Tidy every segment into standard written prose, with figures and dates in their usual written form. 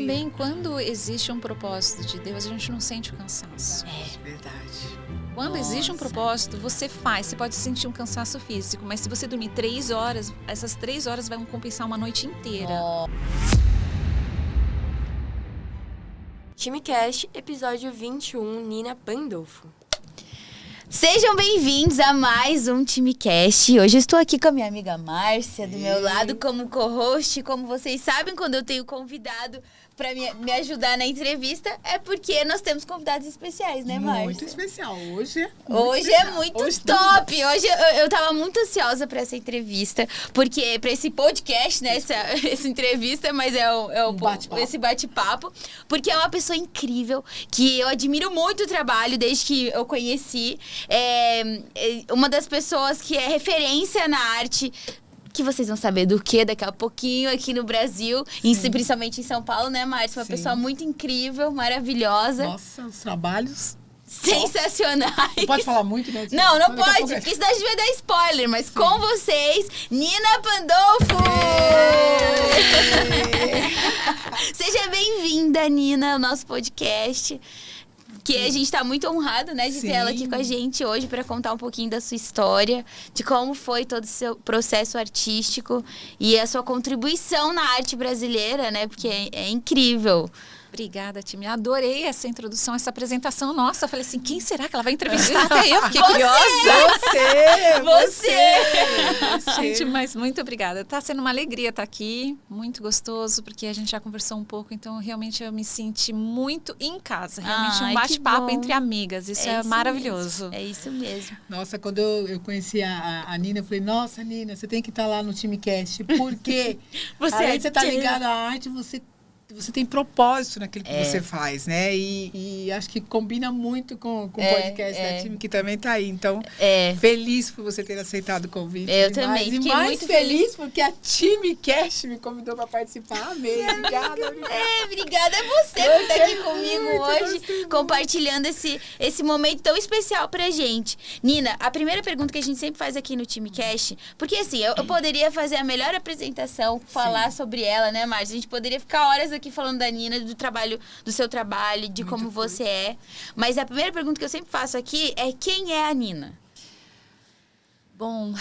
também, quando existe um propósito de Deus, a gente não sente o cansaço. Verdade. Quando existe um propósito, você faz. Você pode sentir um cansaço físico, mas se você dormir 3 horas, essas 3 horas vão compensar uma noite inteira. TimeCast, episódio 21, Nina Pandolfo. Sejam bem-vindos a mais um TimeCast. Hoje eu estou aqui com a minha amiga Márcia, do meu lado, como co-host. Como vocês sabem, quando eu tenho convidado para me ajudar na entrevista, é porque nós temos convidados especiais, né, Márcia? Muito especial. Hoje é muito top. Hoje eu tava muito ansiosa para essa entrevista, porque para esse podcast, né, essa entrevista, mas esse bate-papo, porque é uma pessoa incrível, que eu admiro muito o trabalho desde que eu conheci. É uma das pessoas que é referência na arte, que vocês vão saber do que daqui a pouquinho aqui no Brasil, principalmente em São Paulo, né, Márcia? Uma pessoa muito incrível, maravilhosa. Nossa, os trabalhos sensacionais. Não pode falar muito, né? Não pode, porque senão a gente vai dar spoiler. Mas com vocês, Nina Pandolfo! Seja bem-vinda, Nina, ao nosso podcast. Que a gente tá muito honrado, né, de ter ela aqui com a gente hoje para contar um pouquinho da sua história, de como foi todo o seu processo artístico e a sua contribuição na arte brasileira, né, porque é incrível. Obrigada, time. Adorei essa introdução, essa apresentação. Nossa, eu falei assim, quem será que ela vai entrevistar? Até eu fiquei curiosa. Você! Gente, mas muito obrigada. Tá sendo uma alegria estar aqui, muito gostoso, porque a gente já conversou um pouco, então realmente eu me senti muito em casa. Realmente um bate-papo entre amigas. Isso é maravilhoso. Mesmo. É isso mesmo. Nossa, quando eu conheci a Nina, eu falei, nossa, Nina, você tem que estar lá no TimeCast, porque além de você estar ligada à arte, você tem propósito naquilo que você faz, né? E acho que combina muito com o podcast da Time, que também tá aí. Então, feliz por você ter aceitado o convite. Eu também. Fiquei mais muito feliz porque a TimeCast me convidou para participar. Amei. Obrigada. Obrigada a você por estar aqui comigo hoje, compartilhando esse momento tão especial pra gente. Nina, a primeira pergunta que a gente sempre faz aqui no TimeCast, porque assim, eu poderia fazer a melhor apresentação, falar sobre ela, né, Márcia? A gente poderia ficar horas aqui falando da Nina, do seu trabalho, de como você é. Mas a primeira pergunta que eu sempre faço aqui é: quem é a Nina? Bom,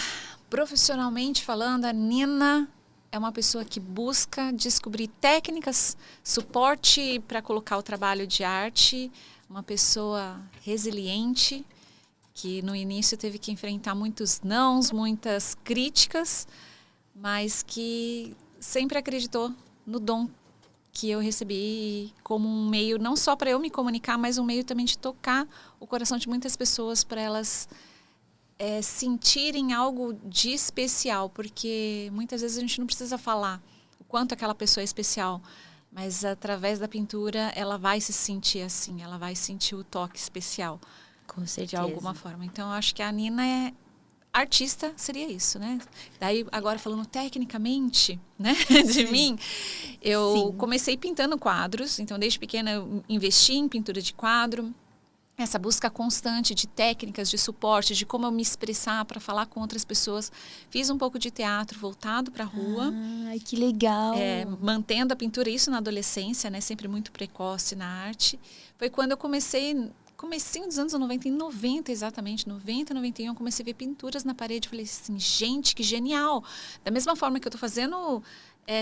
profissionalmente falando, a Nina é uma pessoa que busca descobrir técnicas, suporte para colocar o trabalho de arte, uma pessoa resiliente, que no início teve que enfrentar muitos nãos, muitas críticas, mas que sempre acreditou no dom que eu recebi como um meio não só para eu me comunicar, mas um meio também de tocar o coração de muitas pessoas, para elas sentirem algo de especial, porque muitas vezes a gente não precisa falar o quanto aquela pessoa é especial, mas através da pintura ela vai se sentir assim, ela vai sentir o toque especial. Com certeza. De alguma forma. Então eu acho que a Nina artista seria isso, né? Daí, agora falando tecnicamente, né, de mim, eu comecei pintando quadros. Então, desde pequena, eu investi em pintura de quadro. Essa busca constante de técnicas, de suporte, de como eu me expressar para falar com outras pessoas. Fiz um pouco de teatro voltado para a rua. Ai, que legal! Mantendo a pintura, isso na adolescência, né? Sempre muito precoce na arte. Foi quando eu comecinho dos anos 90, em 90 exatamente, 90, 91, eu comecei a ver pinturas na parede. Falei assim, gente, que genial! Da mesma forma que eu estou fazendo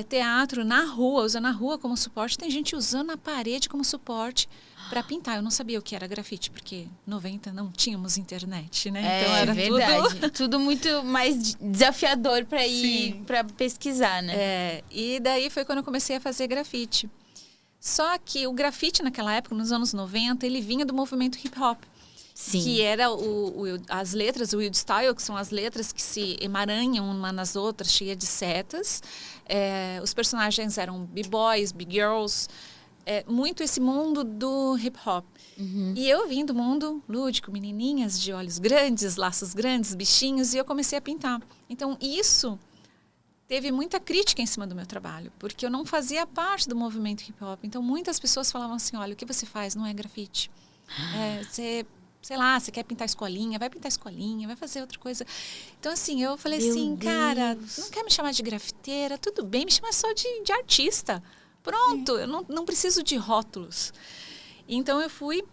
teatro na rua, usando a rua como suporte, tem gente usando a parede como suporte para pintar. Eu não sabia o que era grafite, porque 90 não tínhamos internet, né? Então era verdade. Tudo muito mais desafiador para ir, para pesquisar, né? E daí foi quando eu comecei a fazer grafite. Só que o grafite naquela época, nos anos 90, ele vinha do movimento hip hop. Sim. Que era as letras, o Wild Style, que são as letras que se emaranham uma nas outras, cheia de setas. Os personagens eram b-boys, b-girls, muito esse mundo do hip hop. Uhum. E eu vim do mundo lúdico, menininhas de olhos grandes, laços grandes, bichinhos, e eu comecei a pintar. Então isso teve muita crítica em cima do meu trabalho, porque eu não fazia parte do movimento hip hop. Então muitas pessoas falavam assim, olha, o que você faz não é grafite. Você, sei lá, você quer pintar escolinha, vai pintar escolinha, vai fazer outra coisa. Então assim, eu falei assim, cara, não quer me chamar de grafiteira, tudo bem, me chama só de artista. Pronto, eu não preciso de rótulos. Então eu fui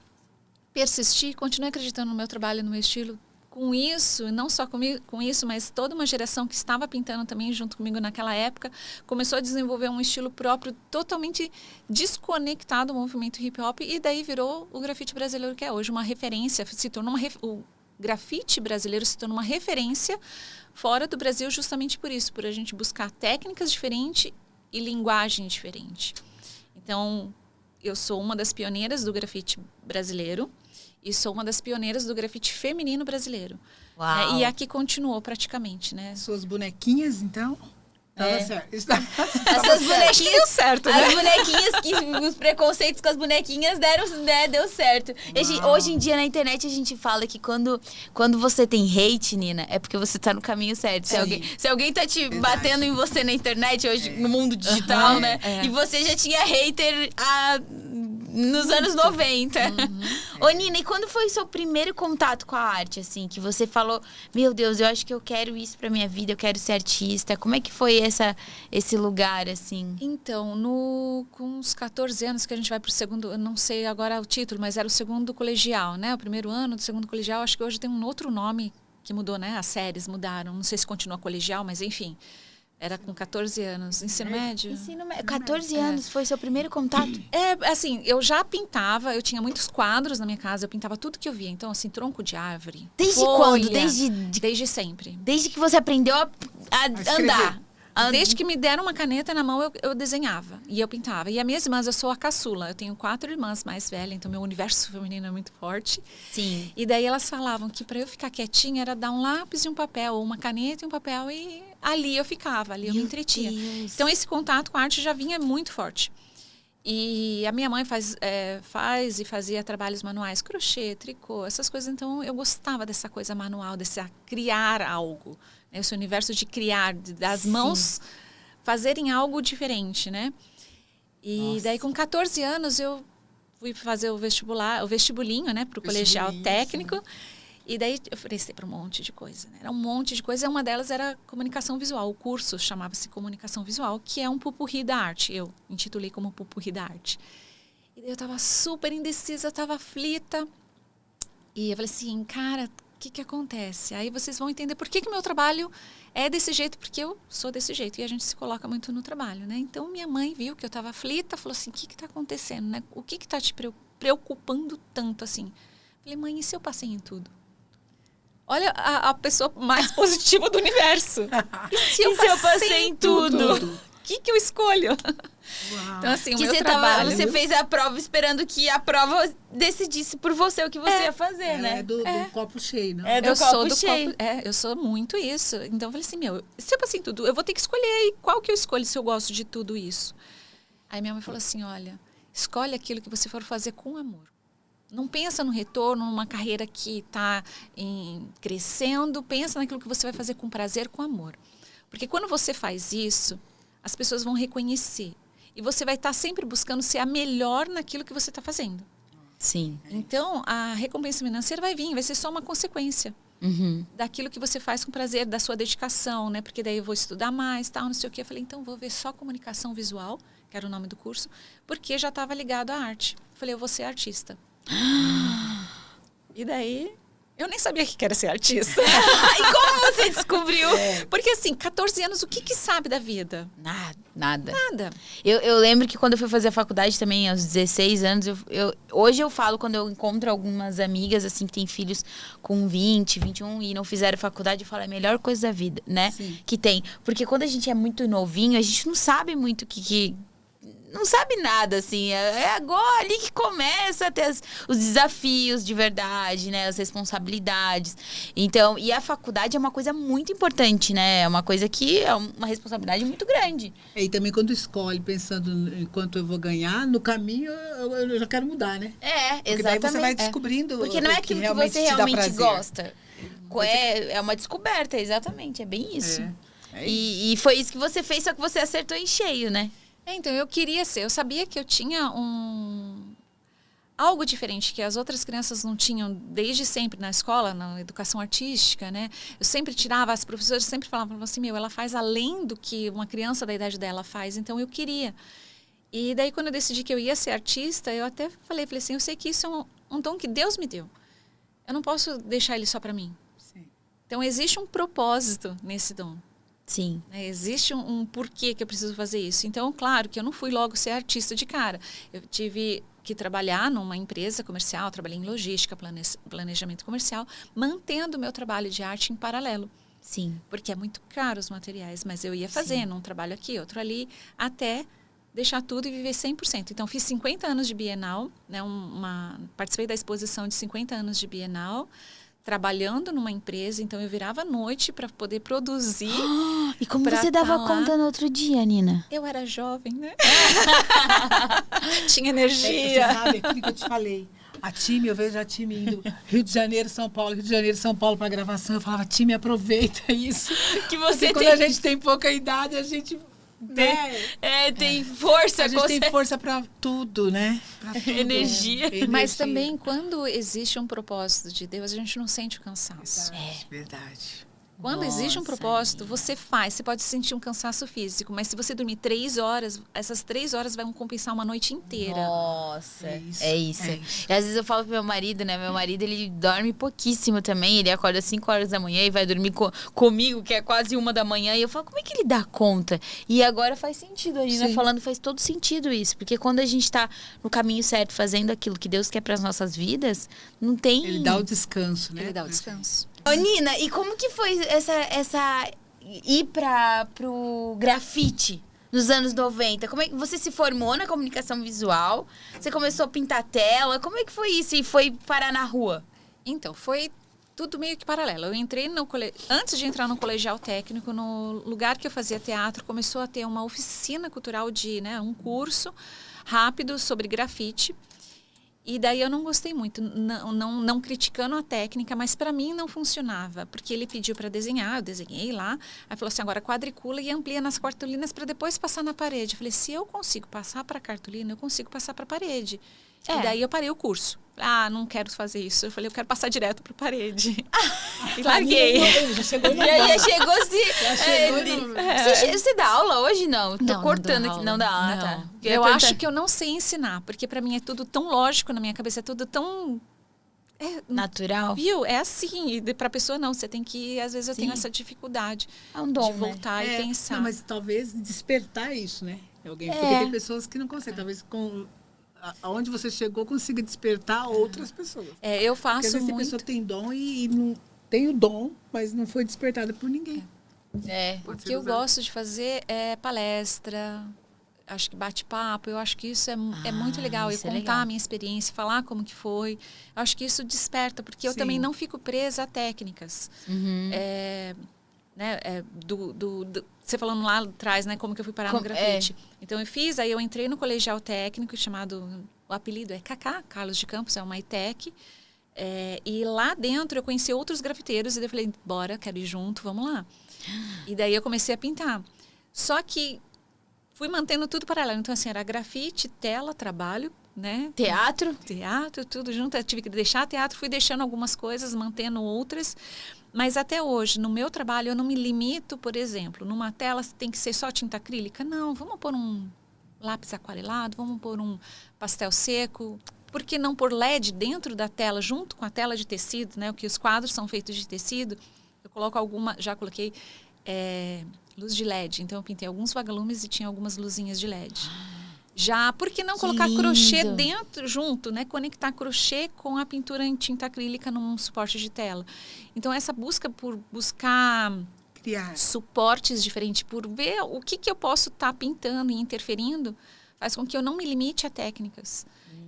persistir, continuei acreditando no meu trabalho, no meu estilo. Com isso, não só com isso, mas toda uma geração que estava pintando também junto comigo naquela época, começou a desenvolver um estilo próprio totalmente desconectado do movimento hip hop, e daí virou o grafite brasileiro que é hoje, uma referência, se tornou o grafite brasileiro se tornou uma referência fora do Brasil justamente por isso, por a gente buscar técnicas diferentes e linguagem diferente. Então, eu sou uma das pioneiras do grafite brasileiro e sou uma das pioneiras do grafite feminino brasileiro. Uau. E aqui continuou praticamente, né? Suas bonequinhas, então... certo. Essas bonequinhas deu certo, né? As bonequinhas, que os preconceitos com as bonequinhas deu certo. Hoje em dia na internet a gente fala que quando você tem hate, Nina, é porque você tá no caminho certo. Se alguém tá te batendo em você na internet hoje, no mundo digital, né? E você já tinha hater nos anos 90. Ô, Nina, e quando foi o seu primeiro contato com a arte, assim, que você falou, meu Deus, eu acho que eu quero isso pra minha vida, eu quero ser artista. Como é que foi esse lugar, assim? Então, com uns 14 anos que a gente vai pro segundo, eu não sei agora o título, mas era o segundo colegial, né? O primeiro ano do segundo colegial, acho que hoje tem um outro nome que mudou, né? As séries mudaram, não sei se continua colegial, mas enfim. Era com 14 anos, ensino médio. 14 anos, foi seu primeiro contato? Assim, eu já pintava, eu tinha muitos quadros na minha casa, eu pintava tudo que eu via. Então, assim, tronco de árvore, Desde folha, quando? Desde sempre. Desde que você aprendeu a andar. Desde que me deram uma caneta na mão, eu desenhava e eu pintava. E as minhas irmãs, eu sou a caçula. Eu tenho 4 irmãs mais velhas, então meu universo feminino é muito forte. Sim. E daí elas falavam que para eu ficar quietinha era dar um lápis e um papel, ou uma caneta e um papel, e ali eu ficava, ali eu me entretinha. Deus. Então esse contato com a arte já vinha muito forte. E a minha mãe faz e fazia trabalhos manuais, crochê, tricô, essas coisas. Então eu gostava dessa coisa manual, desse criar algo. Esse universo de criar, das mãos fazerem algo diferente, né? E daí com 14 anos eu fui fazer o vestibulinho, né? Para o colegial técnico. Sim. E daí eu prestei para um monte de coisa, né? Era um monte de coisa. Uma delas era comunicação visual. O curso chamava-se comunicação visual, que é um pupurri da arte. Eu intitulei como pupurri da arte. E daí eu estava super indecisa, estava aflita. E eu falei assim, cara, o que acontece? Aí vocês vão entender por que o meu trabalho é desse jeito, porque eu sou desse jeito. E a gente se coloca muito no trabalho, né? Então minha mãe viu que eu estava aflita, falou assim, o que está acontecendo, né? O que está te preocupando tanto assim? Falei, mãe, e se eu passei em tudo? Olha a pessoa mais positiva do universo. E se eu passei em tudo? O que eu escolho? Uau. Então, assim, o meu trabalho... Você fez a prova esperando que a prova decidisse por você o que você ia fazer, né? É do copo cheio, não? É do copo cheio. Eu sou muito isso. Então, eu falei assim, se eu passei em tudo, eu vou ter que escolher aí qual que eu escolho se eu gosto de tudo isso. Aí minha mãe falou assim, olha, escolhe aquilo que você for fazer com amor. Não pensa no retorno, numa carreira que está crescendo. Pensa naquilo que você vai fazer com prazer, com amor. Porque quando você faz isso, as pessoas vão reconhecer. E você vai estar sempre buscando ser a melhor naquilo que você está fazendo. Sim. Então, a recompensa financeira vai vir, vai ser só uma consequência daquilo que você faz com prazer, da sua dedicação, né? Porque daí eu vou estudar mais, tal, não sei o quê. Eu falei, então vou ver só comunicação visual, que era o nome do curso, porque já estava ligado à arte. Eu falei, eu vou ser artista. E daí, eu nem sabia que era ser artista. E como você descobriu? Porque assim, 14 anos, o que sabe da vida? Nada. Nada. Eu lembro que quando eu fui fazer a faculdade também, aos 16 anos, hoje eu falo, quando eu encontro algumas amigas, assim, que têm filhos com 20, 21 e não fizeram faculdade, eu falo, é a melhor coisa da vida, né? Sim. Que tem. Porque quando a gente é muito novinho, a gente não sabe muito o que não sabe nada, assim. É agora ali que começa a ter os desafios de verdade, né? As responsabilidades. Então, e a faculdade é uma coisa muito importante, né? É uma coisa que é uma responsabilidade muito grande. E também quando escolhe, pensando em quanto eu vou ganhar, no caminho eu já quero mudar, né? Porque exatamente. Daí você vai descobrindo. Porque não é aquilo que você realmente gosta. É uma descoberta, exatamente. É bem isso. E foi isso que você fez, só que você acertou em cheio, né? Então, eu queria ser. Eu sabia que eu tinha algo diferente que as outras crianças não tinham desde sempre na escola, na educação artística, né? Eu sempre tirava, as professoras sempre falavam assim, ela faz além do que uma criança da idade dela faz. Então, eu queria. E daí, quando eu decidi que eu ia ser artista, eu até falei assim, eu sei que isso é um dom que Deus me deu. Eu não posso deixar ele só para mim. Sim. Então, existe um propósito nesse dom. Sim. Existe um porquê que eu preciso fazer isso. Então, claro que eu não fui logo ser artista de cara. Eu tive que trabalhar numa empresa comercial, trabalhei em logística, planejamento comercial, mantendo o meu trabalho de arte em paralelo. Sim. Porque é muito caro os materiais, mas eu ia fazendo um trabalho aqui, outro ali, até deixar tudo e viver 100%. Então, fiz 50 anos de Bienal, né, participei da exposição de 50 anos de Bienal, trabalhando numa empresa, então eu virava à noite para poder produzir. E como você dava conta no outro dia, Nina? Eu era jovem, né? Tinha energia. Você sabe aquilo que eu te falei. Eu vejo a time indo Rio de Janeiro, São Paulo para gravação. Eu falava, time, aproveita isso. Que você quando a gente tem pouca idade, a gente tem força. A gente tem força para tudo, né? Pra tudo. Energia. Mas também, quando existe um propósito de Deus, a gente não sente o cansaço. Verdade. Quando existe um propósito, você faz. Você pode sentir um cansaço físico, mas se você dormir 3 horas, essas 3 horas vão compensar uma noite inteira. Nossa, é isso. E às vezes eu falo pro meu marido, né? Meu marido, ele dorme pouquíssimo também. Ele acorda às 5 horas da manhã e vai dormir comigo, que é quase 1 da manhã. E eu falo, como é que ele dá conta? E agora faz sentido. A Nina falando, faz todo sentido isso. Porque quando a gente tá no caminho certo, fazendo aquilo que Deus quer pras nossas vidas, não tem... Ele dá o descanso, né? Ele dá o descanso. Ô, Nina, e como que foi essa ir pro grafite nos anos 90? Como é que você se formou na comunicação visual? Você começou a pintar tela? Como é que foi isso? E foi parar na rua? Então, foi tudo meio que paralelo. Eu entrei antes de entrar no colegial técnico, no lugar que eu fazia teatro, começou a ter uma oficina cultural um curso rápido sobre grafite. E daí eu não gostei muito, não criticando a técnica, mas para mim não funcionava, porque ele pediu para desenhar, eu desenhei lá, aí falou assim, agora quadricula e amplia nas cartolinas para depois passar na parede. Eu falei, se eu consigo passar para a cartolina, eu consigo passar para a parede. E daí eu parei o curso. Não quero fazer isso. Eu falei, eu quero passar direto para a parede. E larguei. Já chegou Você dá aula hoje? Não, tô cortando aqui. Não dá aula, tá. Eu acho que eu não sei ensinar, porque para mim é tudo tão lógico na minha cabeça, é tudo tão... natural. Viu? É assim. E pra pessoa não. Você tem que... Às vezes eu tenho essa dificuldade. É um dom, de voltar e pensar. Não, mas talvez despertar isso, né? Porque tem pessoas que não conseguem. Talvez aonde você chegou consiga despertar outras pessoas. Eu faço porque às vezes muito. a pessoa tem dom e não tem o dom, mas não foi despertada por ninguém. O que eu gosto de fazer é palestra, acho que bate-papo, eu acho que isso é muito legal. E contar a minha experiência, falar como que foi. Eu acho que isso desperta, porque eu também não fico presa a técnicas. Uhum. Você falando lá atrás, né, como que eu fui parar no grafite. Então eu fiz, aí eu entrei no colegial técnico chamado, o apelido é Kaká, Carlos de Campos, é uma ITEC. E lá dentro eu conheci outros grafiteiros e daí eu falei, bora, quero ir junto, vamos lá. E daí eu comecei a pintar. Só que fui mantendo tudo paralelo. Então assim, era grafite, tela, trabalho, né? Teatro, tudo junto. Eu tive que deixar teatro, fui deixando algumas coisas, mantendo outras. Mas até hoje, no meu trabalho, eu não me limito, por exemplo, numa tela tem que ser só tinta acrílica. Não, vamos pôr um lápis aquarelado, vamos pôr um pastel seco. Por que não pôr LED dentro da tela, junto com a tela de tecido, né? Porque os quadros são feitos de tecido. Eu coloco já coloquei luz de LED. Então, eu pintei alguns vagalumes e tinha algumas luzinhas de LED. Por que não colocar crochê dentro, junto, né? Conectar crochê com a pintura em tinta acrílica num suporte de tela. Então, essa busca por buscar suportes diferentes, por ver o que eu posso estar pintando e interferindo, faz com que eu não me limite a técnicas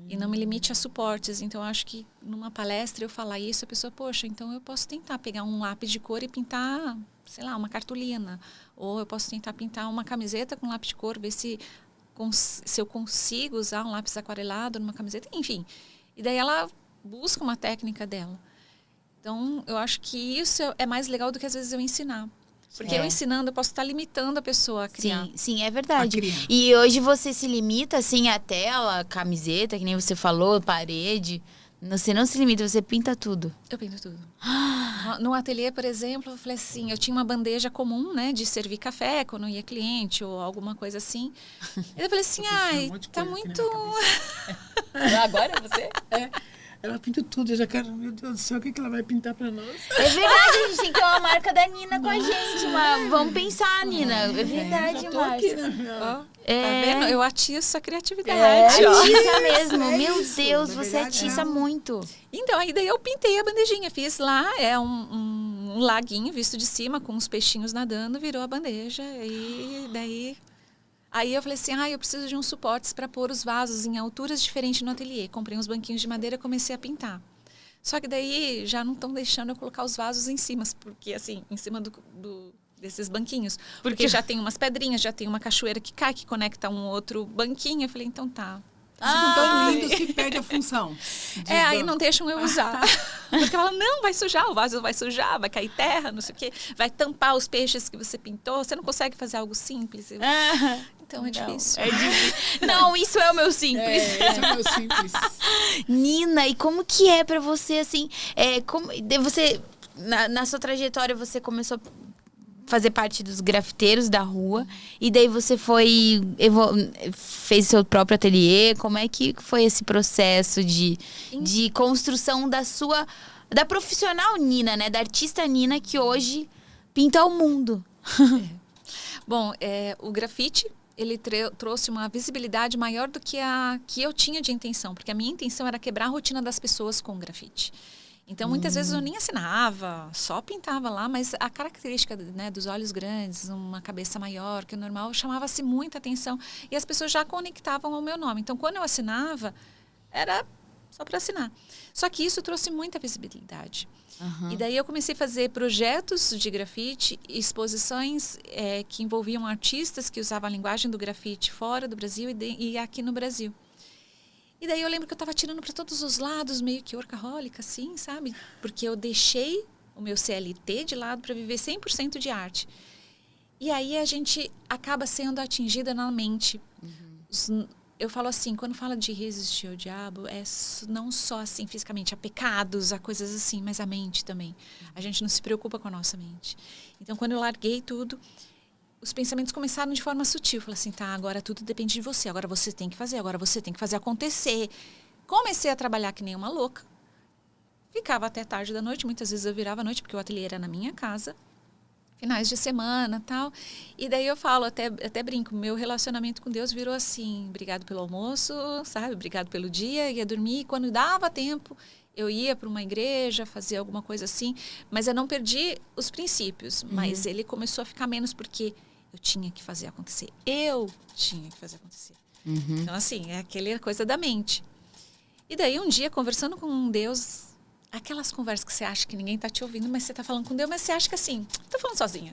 e não me limite a suportes. Então, eu acho que numa palestra eu falar isso, a pessoa, poxa, então eu posso tentar pegar um lápis de cor e pintar, sei lá, uma cartolina. Ou eu posso tentar pintar uma camiseta com lápis de cor, ver se eu consigo usar um lápis aquarelado numa camiseta, enfim. E daí ela busca uma técnica dela. Então, eu acho que isso é mais legal do que às vezes eu ensinar. Porque eu ensinando, eu posso estar limitando a pessoa a criar. Sim, é verdade. E hoje você se limita, assim, a tela, camiseta, que nem você falou, parede. Você não se limita, você pinta tudo. Eu pinto tudo. No ateliê, por exemplo, eu falei assim, eu tinha uma bandeja comum, né, de servir café quando ia cliente ou alguma coisa assim. E eu falei assim, tá muito... Agora você? Ela pinta tudo, eu já quero, meu Deus do céu, o que ela vai pintar pra nós? É verdade, a gente tem que ter uma marca da Nina com a gente, vamos pensar, Nina. É verdade, Márcia. Tá vendo? Eu atiço a criatividade. Atiça mesmo, meu Deus, você atiça muito. Então, aí daí eu pintei a bandejinha, fiz lá, um laguinho visto de cima, com uns peixinhos nadando, virou a bandeja, e daí... Aí eu falei assim, eu preciso de uns suportes para pôr os vasos em alturas diferentes no ateliê. Comprei uns banquinhos de madeira e comecei a pintar. Só que daí já não estão deixando eu colocar os vasos em cima, porque assim, em cima desses banquinhos. Porque já tem umas pedrinhas, já tem uma cachoeira que cai, que conecta um outro banquinho. Eu falei, então tá. Ficam tão lindos que perde a função. Aí não deixam eu usar. Porque ela, não, vai sujar, o vaso vai sujar, vai cair terra, não sei o quê. Vai tampar os peixes que você pintou. Você não consegue fazer algo simples. Então é difícil. Não, isso é o meu simples. Esse é o meu simples. Nina, e como que é pra você, assim... você, na sua trajetória, você começou a fazer parte dos grafiteiros da rua. E daí você fez seu próprio ateliê. Como é que foi esse processo de construção da profissional Nina, né? Da artista Nina que hoje pinta o mundo. Bom, o grafite, ele trouxe uma visibilidade maior do que a que eu tinha de intenção. Porque a minha intenção era quebrar a rotina das pessoas com grafite. Então, muitas vezes eu nem assinava, só pintava lá, mas a característica, né, dos olhos grandes, uma cabeça maior que o normal, chamava-se muita atenção. E as pessoas já conectavam ao meu nome. Então, quando eu assinava, era só para assinar. Só que isso trouxe muita visibilidade. Uhum. E daí eu comecei a fazer projetos de grafite, exposições que envolviam artistas que usavam a linguagem do grafite fora do Brasil e aqui no Brasil. E daí eu lembro que eu estava tirando para todos os lados, meio que workaholic, assim, sabe? Porque eu deixei o meu CLT de lado para viver 100% de arte. E aí a gente acaba sendo atingida na mente. Uhum. Eu falo assim, quando fala de resistir ao diabo, não só assim fisicamente, a pecados, a coisas assim, mas a mente também. A gente não se preocupa com a nossa mente. Então, quando eu larguei tudo, os pensamentos começaram de forma sutil. Falei assim, tá, agora tudo depende de você. Agora você tem que fazer, agora você tem que fazer acontecer. Comecei a trabalhar que nem uma louca. Ficava até tarde da noite. Muitas vezes eu virava à noite, porque o ateliê era na minha casa. Finais de semana, tal. E daí eu falo, até brinco, meu relacionamento com Deus virou assim, obrigado pelo almoço, sabe? Obrigado pelo dia, ia dormir. E quando dava tempo, eu ia para uma igreja, fazia alguma coisa assim. Mas eu não perdi os princípios. Uhum. Mas ele começou a ficar menos porque eu tinha que fazer acontecer. Uhum. Então, assim, é aquela coisa da mente. E daí, um dia, conversando com Deus, aquelas conversas que você acha que ninguém tá te ouvindo, mas você tá falando com Deus, mas você acha que assim, tô falando sozinha.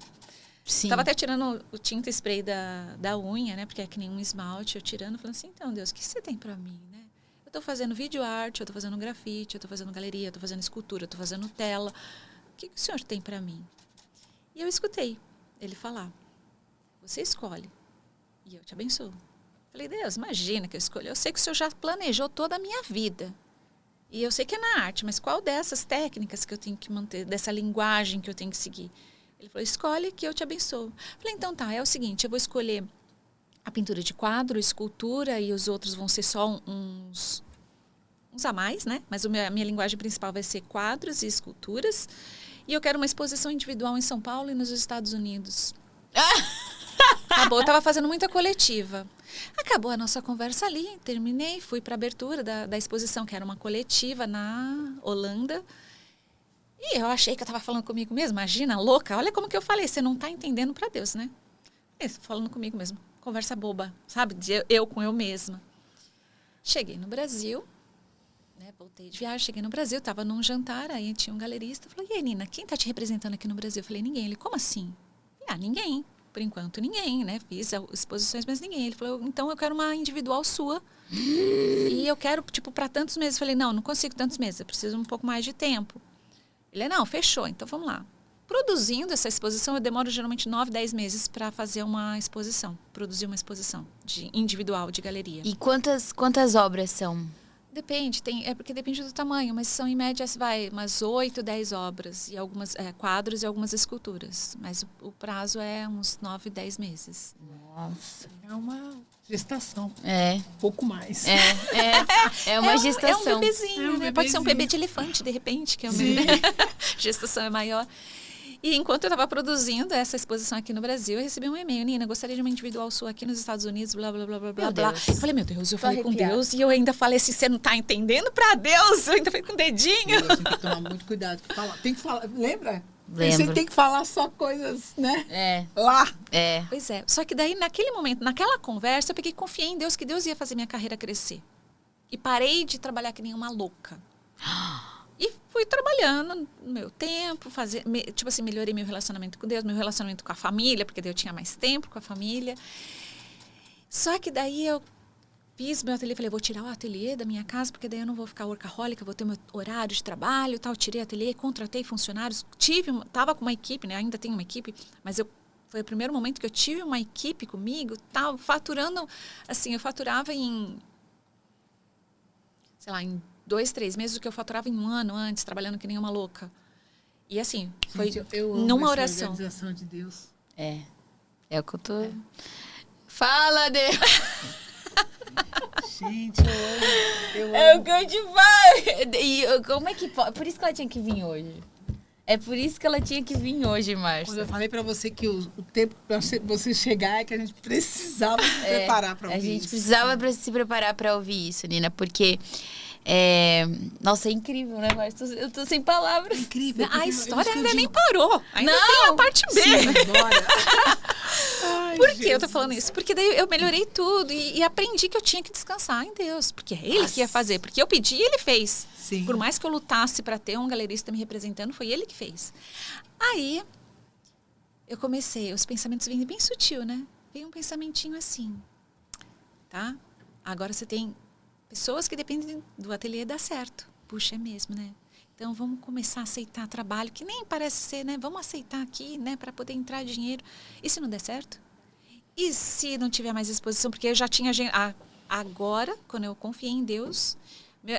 Sim. Tava até tirando o tinta spray da unha, né? Porque é que nem um esmalte, eu tirando, falando assim, então, Deus, o que você tem pra mim, né? Eu tô fazendo vídeo arte, eu tô fazendo grafite, eu tô fazendo galeria, eu tô fazendo escultura, eu tô fazendo tela. O que o senhor tem pra mim? E eu escutei ele falar. Você escolhe e eu te abençoo. Falei, Deus, imagina que eu escolhi. Eu sei que o senhor já planejou toda a minha vida. E eu sei que é na arte, mas qual dessas técnicas que eu tenho que manter, dessa linguagem que eu tenho que seguir? Ele falou, escolhe que eu te abençoo. Falei, então tá, é o seguinte, eu vou escolher a pintura de quadro, escultura, e os outros vão ser só uns a mais, né? Mas a minha linguagem principal vai ser quadros e esculturas. E eu quero uma exposição individual em São Paulo e nos Estados Unidos. Acabou, eu estava fazendo muita coletiva. Acabou a nossa conversa ali, terminei, fui para a abertura da exposição, que era uma coletiva na Holanda. E eu achei que eu estava falando comigo mesmo. Imagina, louca, olha como que eu falei, você não está entendendo para Deus, né? Falando comigo mesmo, conversa boba, sabe? Eu com eu mesma. Cheguei no Brasil, né? Voltei de viagem, cheguei no Brasil, estava num jantar, aí tinha um galerista, falou, e aí, Nina, quem está te representando aqui no Brasil? Eu falei, ninguém. Ele, como assim? Ninguém. Por enquanto, ninguém, né? Fiz exposições, mas ninguém. Ele falou, então eu quero uma individual sua. E eu quero, tipo, para tantos meses. Eu falei, não consigo tantos meses, eu preciso um pouco mais de tempo. Ele, não, fechou, então vamos lá. Produzindo essa exposição, eu demoro geralmente 9, 10 meses para fazer uma exposição. Produzir uma exposição individual, de galeria. E quantas obras são? Depende, porque depende do tamanho, mas são em média, umas 8, 10 obras, e algumas quadros e algumas esculturas. Mas o prazo é uns 9, 10 meses. Nossa. É uma gestação. É. Um pouco mais. É uma gestação. É um bebezinho, né? Pode ser um bebê de elefante, de repente, que é um bebê. Gestação é maior. E enquanto eu estava produzindo essa exposição aqui no Brasil, eu recebi um e-mail. Nina, gostaria de uma individual sua aqui nos Estados Unidos, blá, blá, blá, blá, blá, blá. Eu falei, meu Deus, eu falei com Deus. E eu ainda falei assim, você não tá entendendo pra Deus? Eu ainda falei com o dedinho. Deus, tem que tomar muito cuidado. Tem que falar, lembra? Lembro. Você tem que falar só coisas, né? É. Lá. É. Pois é. Só que daí, naquele momento, naquela conversa, eu peguei e confiei em Deus, que Deus ia fazer minha carreira crescer. E parei de trabalhar que nem uma louca. E fui trabalhando no meu tempo, melhorei meu relacionamento com Deus, meu relacionamento com a família, porque daí eu tinha mais tempo com a família. Só que daí eu fiz meu ateliê, falei, vou tirar o ateliê da minha casa, porque daí eu não vou ficar workaholic, vou ter meu horário de trabalho e tal. Tirei o ateliê, contratei funcionários, tava com uma equipe, né? Ainda tenho uma equipe, mas foi o primeiro momento que eu tive uma equipe comigo, tal, faturando, assim, eu faturava em 2, 3 meses o que eu faturava em um ano antes, trabalhando que nem uma louca. E assim, foi numa oração. Organização de Deus. É o que eu tô... Fala, Deus! Gente, eu amo. É o que eu te falo! E como é que pode? Por isso que ela tinha que vir hoje. É por isso que ela tinha que vir hoje, Márcia. Quando eu falei pra você que o tempo pra você chegar é que a gente precisava se preparar pra ouvir isso. A gente precisava se preparar pra ouvir isso, Nina, porque... Nossa, é incrível, né, Márcia? Eu tô sem palavras. É incrível. A história ainda nem parou. Ainda tem a parte B. Sim, bora. Ai, Por que Jesus. eu tô falando isso? Porque daí eu melhorei tudo e aprendi que eu tinha que descansar em Deus. Porque é Ele que ia fazer. Porque eu pedi e Ele fez. Sim. Por mais que eu lutasse para ter um galerista me representando, foi Ele que fez. Aí, eu comecei. Os pensamentos vêm bem sutil, né? Veio um pensamentinho assim. Tá? Agora você tem pessoas que dependem do ateliê dar certo. Puxa, é mesmo, né? Então, vamos começar a aceitar trabalho, que nem parece ser, né? Vamos aceitar aqui, né? Para poder entrar dinheiro. E se não der certo? E se não tiver mais exposição? Porque eu já tinha agenda. Agora, quando eu confiei em Deus,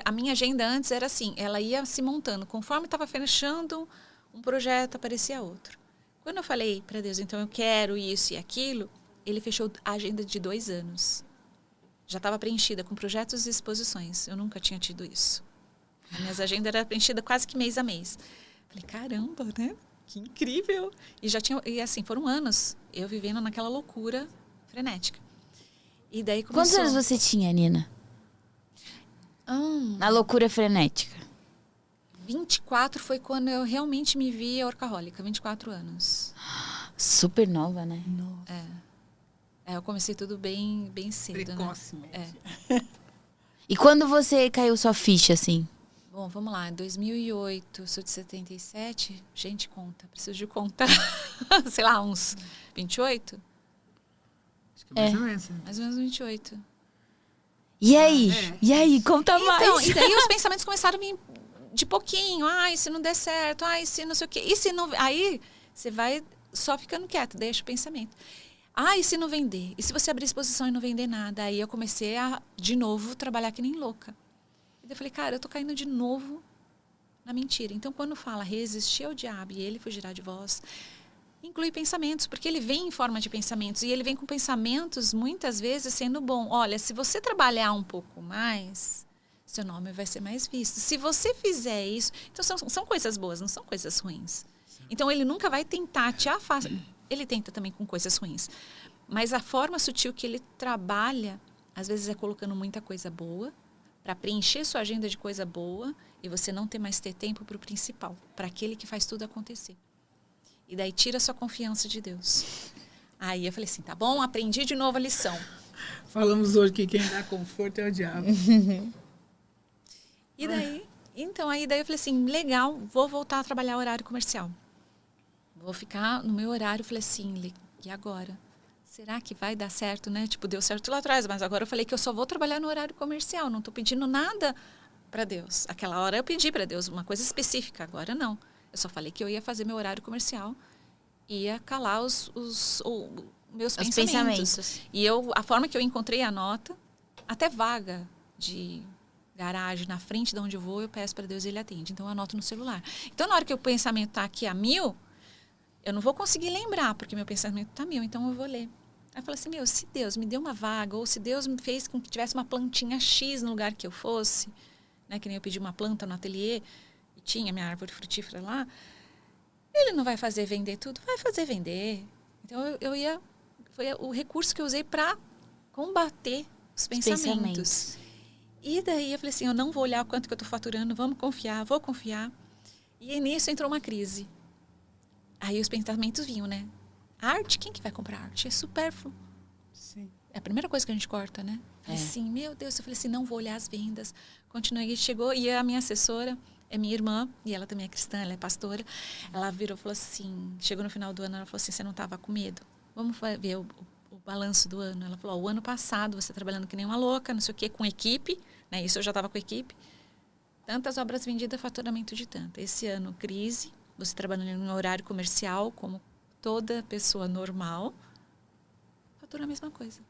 a minha agenda antes era assim, ela ia se montando. Conforme estava fechando um projeto, aparecia outro. Quando eu falei para Deus, então eu quero isso e aquilo, Ele fechou a agenda de 2 anos. Já estava preenchida com projetos e exposições. Eu nunca tinha tido isso. A minha agenda era preenchida quase que mês a mês. Falei, caramba, né? Que incrível. E assim, foram anos eu vivendo naquela loucura frenética. E daí começou... Quantos anos você tinha, Nina? Na loucura frenética. 24 foi quando eu realmente me vi workaholic. 24 anos. Super nova, né? Nossa. Eu comecei tudo bem cedo, precocemente. Né? E quando você caiu sua ficha, assim? Bom, vamos lá. Em 2008, eu sou de 77. Gente, conta. Preciso de contar. Sei lá, uns 28? Acho que mais ou menos. Mais ou menos 28. E aí? E aí? Conta mais. Então, e daí os pensamentos começaram a vir de pouquinho. Ai, se não der certo. Ai, se não sei o quê. E se não... Aí, você vai só ficando quieto. Deixa o pensamento. E se não vender? E se você abrir exposição e não vender nada? Aí eu comecei a, de novo, trabalhar que nem louca. E daí eu falei, cara, eu tô caindo de novo na mentira. Então, quando fala resistir ao diabo e ele fugirá de vós, inclui pensamentos, porque ele vem em forma de pensamentos. E ele vem com pensamentos, muitas vezes, sendo bom. Olha, se você trabalhar um pouco mais, seu nome vai ser mais visto. Se você fizer isso... Então, são coisas boas, não são coisas ruins. Então, ele nunca vai tentar te afastar. Ele tenta também com coisas ruins. Mas a forma sutil que ele trabalha, às vezes é colocando muita coisa boa, para preencher sua agenda de coisa boa, e você não ter mais tempo para o principal, para aquele que faz tudo acontecer. E daí tira a sua confiança de Deus. Aí eu falei assim, tá bom, aprendi de novo a lição. Falamos hoje que quem dá conforto é o diabo. E daí, daí eu falei assim, legal, vou voltar a trabalhar horário comercial. Vou ficar no meu horário. Falei assim, e agora? Será que vai dar certo, né? Tipo, deu certo lá atrás, mas agora eu falei que eu só vou trabalhar no horário comercial. Não estou pedindo nada para Deus. Aquela hora eu pedi para Deus uma coisa específica, agora não. Eu só falei que eu ia fazer meu horário comercial, ia calar os meus pensamentos. E a forma que eu encontrei a nota, até vaga de garagem, na frente de onde eu vou, eu peço para Deus e Ele atende. Então, eu anoto no celular. Então, na hora que o pensamento está aqui a 1000, eu não vou conseguir lembrar, porque meu pensamento está 1000, então eu vou ler. Aí eu falo assim, se Deus me deu uma vaga, ou se Deus me fez com que tivesse uma plantinha X no lugar que eu fosse, né, que nem eu pedi uma planta no ateliê, e tinha minha árvore frutífera lá, Ele não vai fazer vender tudo? Vai fazer vender. Então, foi o recurso que eu usei para combater os pensamentos. E daí eu falei assim, eu não vou olhar o quanto que eu estou faturando, vamos confiar, vou confiar. E nisso entrou uma crise. Aí os pensamentos vinham, né? Arte, quem que vai comprar arte? É supérfluo. Sim. É a primeira coisa que a gente corta, né? Falei assim, meu Deus, eu falei assim, não vou olhar as vendas. Continuei, chegou, e a minha assessora é minha irmã, e ela também é cristã, ela é pastora. Ela virou e falou assim, chegou no final do ano, ela falou assim, você não estava com medo? Vamos ver o balanço do ano. Ela falou, o ano passado você trabalhando que nem uma louca, não sei o quê, com equipe, né? Isso eu já estava com equipe. Tantas obras vendidas, faturamento de tanto. Esse ano, crise, você trabalhando em um horário comercial, como toda pessoa normal, fatura a mesma coisa.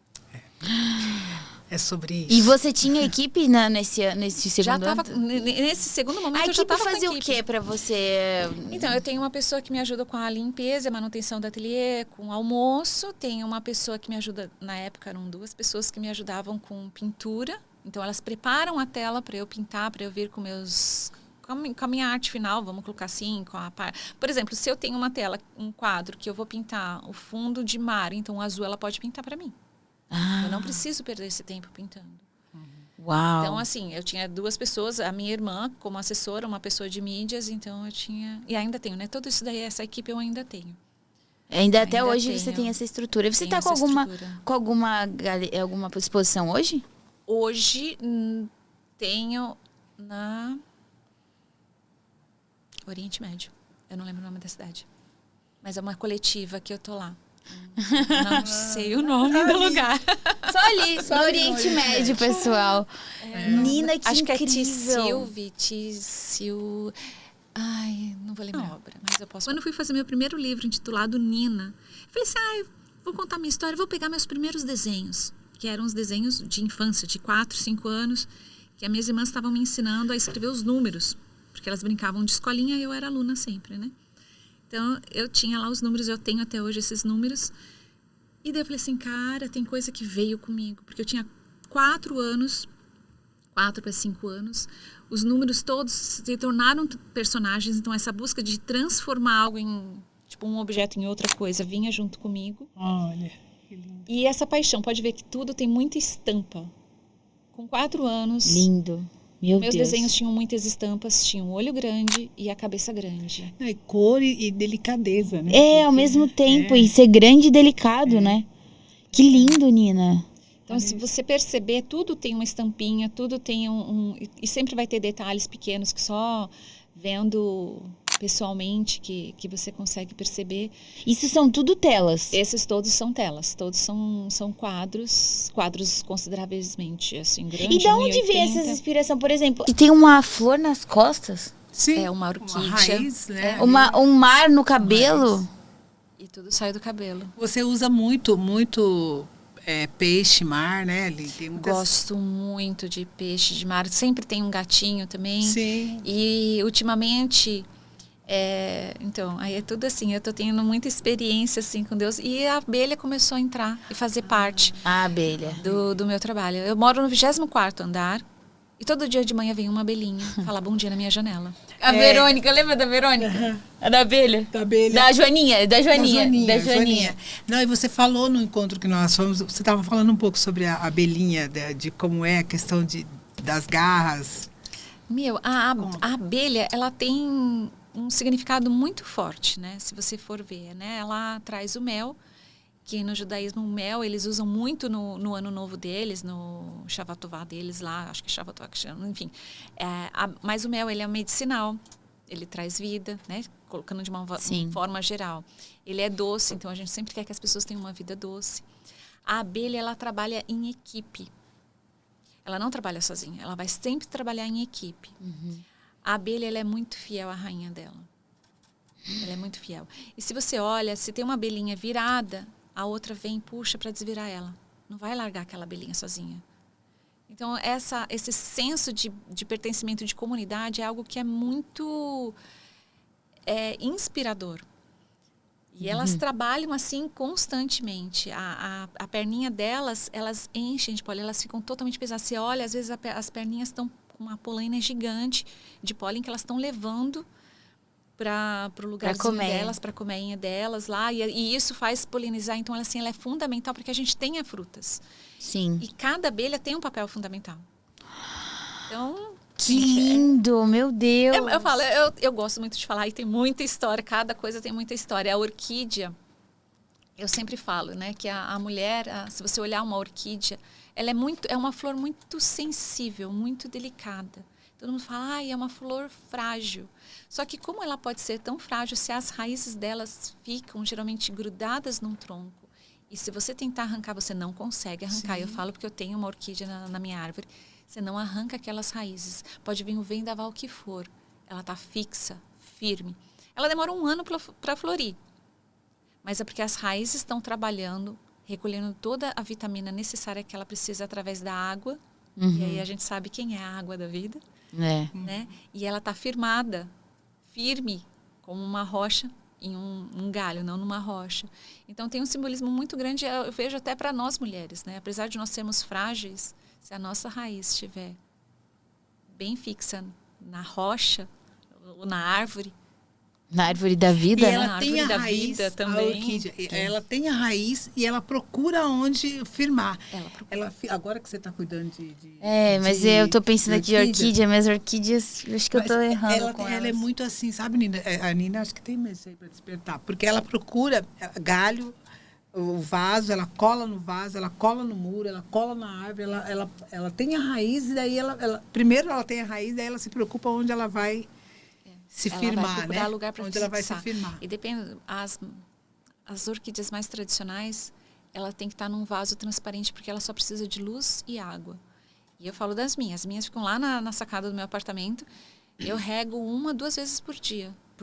É sobre isso. E você tinha equipe nesse segundo Já estava, ano? nesse segundo momento, A eu já equipe estava com fazia a o equipe. quê pra você? Então, eu tenho uma pessoa que me ajuda com a limpeza, a manutenção do ateliê, com o almoço. Tenho uma pessoa que me ajuda, na época eram 2 pessoas que me ajudavam com pintura. Então, elas preparam a tela para eu pintar, para eu vir com a minha arte final, vamos colocar assim, por exemplo, se eu tenho uma tela, um quadro que eu vou pintar o fundo de mar, então o azul ela pode pintar para mim. Eu não preciso perder esse tempo pintando. Uau. Então, assim, eu tinha 2 pessoas, a minha irmã como assessora, uma pessoa de mídias, então eu tinha... E ainda tenho, né? Tudo isso daí, essa equipe eu ainda tenho. Até ainda você tenho. tem essa estrutura. Você Tenho está com essa alguma exposição hoje? Hoje, tenho na Oriente Médio. Eu não lembro o nome da cidade. Mas é uma coletiva que eu tô lá. Não sei o nome do lugar. Só ali, no Oriente Médio, pessoal. Nina, que Acho incrível. que é Tissil... Ai, não vou lembrar a obra, mas eu posso... Quando eu fui fazer meu primeiro livro intitulado Nina, eu falei assim, vou contar minha história, vou pegar meus primeiros desenhos, que eram os desenhos de infância, de 4, 5 anos, que as minhas irmãs estavam me ensinando a escrever os números, porque elas brincavam de escolinha e eu era aluna sempre, né? Então, eu tinha lá os números, eu tenho até hoje esses números. E daí eu falei assim, cara, tem coisa que veio comigo. Porque eu tinha 4 para 5 anos. Os números todos se tornaram personagens. Então, essa busca de transformar algo em, tipo, um objeto em outra coisa, vinha junto comigo. Olha, que lindo. E essa paixão, pode ver que tudo tem muita estampa. Com 4 anos... Lindo. Meus desenhos tinham muitas estampas, tinham o olho grande e a cabeça grande. É cor e delicadeza, né? Ao mesmo tempo. E ser grande e delicado, né? Que lindo, Nina. Então, se você perceber, tudo tem uma estampinha, tudo tem e sempre vai ter detalhes pequenos que só vendo pessoalmente que você consegue perceber. Isso são tudo telas? Esses todos são telas, todos são quadros consideravelmente assim, grandes. E de onde vem essa inspiração, por exemplo? E tem uma flor nas costas? Sim. É uma orquídea. Uma raiz, né? Um mar no cabelo? E tudo sai do cabelo. Você usa muito peixe, mar, né? Ali tem muitas... Gosto muito de peixe de mar. Sempre tem um gatinho também. Sim. E ultimamente... então, aí é tudo assim, eu tô tendo muita experiência assim com Deus. E a abelha começou a entrar e fazer parte A abelha. do meu trabalho. Eu moro no 24º andar e todo dia de manhã vem uma abelhinha falar bom dia na minha janela. A Verônica, lembra da Verônica? A da abelha? Da abelha. Da Joaninha. Não, e você falou no encontro que nós fomos, você estava falando um pouco sobre a abelhinha, de como é a questão das garras. A abelha, ela tem um significado muito forte, né? Se você for ver, né? Ela traz o mel, que no judaísmo o mel eles usam muito no ano novo deles, no Shavatová deles lá, acho que Shavatová que chama, enfim. Mas o mel, ele é medicinal, ele traz vida, né? Colocando de uma forma geral. Ele é doce, então a gente sempre quer que as pessoas tenham uma vida doce. A abelha, ela trabalha em equipe. Ela não trabalha sozinha, ela vai sempre trabalhar em equipe. Uhum. A abelha, ela é muito fiel à rainha dela. Ela é muito fiel. E se você olha, se tem uma abelhinha virada, a outra vem e puxa para desvirar ela. Não vai largar aquela abelhinha sozinha. Então, esse senso de pertencimento, de comunidade, é algo que é muito inspirador. E elas trabalham assim constantemente. A perninha delas, elas enchem de pólen, elas ficam totalmente pesadas. Você olha, às vezes as perninhas estão com uma polaina gigante de pólen que elas estão levando para o lugarzinho delas, para a colmeinha delas lá. E isso faz polinizar. Então, ela é fundamental para que a gente tenha frutas. Sim. E cada abelha tem um papel fundamental. Então... Que lindo, meu Deus! Eu falo, eu gosto muito de falar, e tem muita história, cada coisa tem muita história. A orquídea, eu sempre falo, né, que a mulher, se você olhar uma orquídea, ela é uma flor muito sensível, muito delicada. Todo mundo fala, é uma flor frágil. Só que como ela pode ser tão frágil se as raízes delas ficam geralmente grudadas num tronco? E se você tentar arrancar, você não consegue arrancar. Sim. Eu falo porque eu tenho uma orquídea na minha árvore. Você não arranca aquelas raízes. Pode vir o vendaval que for. Ela está fixa, firme. Ela demora 1 ano para florir. Mas é porque as raízes estão trabalhando, recolhendo toda a vitamina necessária que ela precisa através da água. E aí a gente sabe quem é a água da vida. Né? E ela está firmada, firme, como uma rocha em um galho, não numa rocha. Então tem um simbolismo muito grande, eu vejo até para nós mulheres. Né? Apesar de nós sermos frágeis, se a nossa raiz estiver bem fixa na rocha ou na árvore. Na árvore da vida? E ela tem a raiz, também. A orquídea, ela tem a raiz e ela procura onde firmar. Agora que você está cuidando de mas eu estou pensando aqui de orquídea, mas orquídeas, acho que eu estou errando ela é muito assim, sabe, Nina? A Nina acho que tem mesmo aí para despertar. Porque ela procura galho, o vaso, ela cola no vaso, ela cola no muro, ela cola na árvore, ela tem a raiz e daí primeiro ela tem a raiz, daí ela se preocupa onde ela vai se firmar, né? Lugar para onde ela vai se firmar. E depende, as orquídeas mais tradicionais, ela tem que estar num vaso transparente porque ela só precisa de luz e água. E eu falo das minhas. As minhas ficam lá na sacada do meu apartamento. Eu rego 1 a 2 vezes por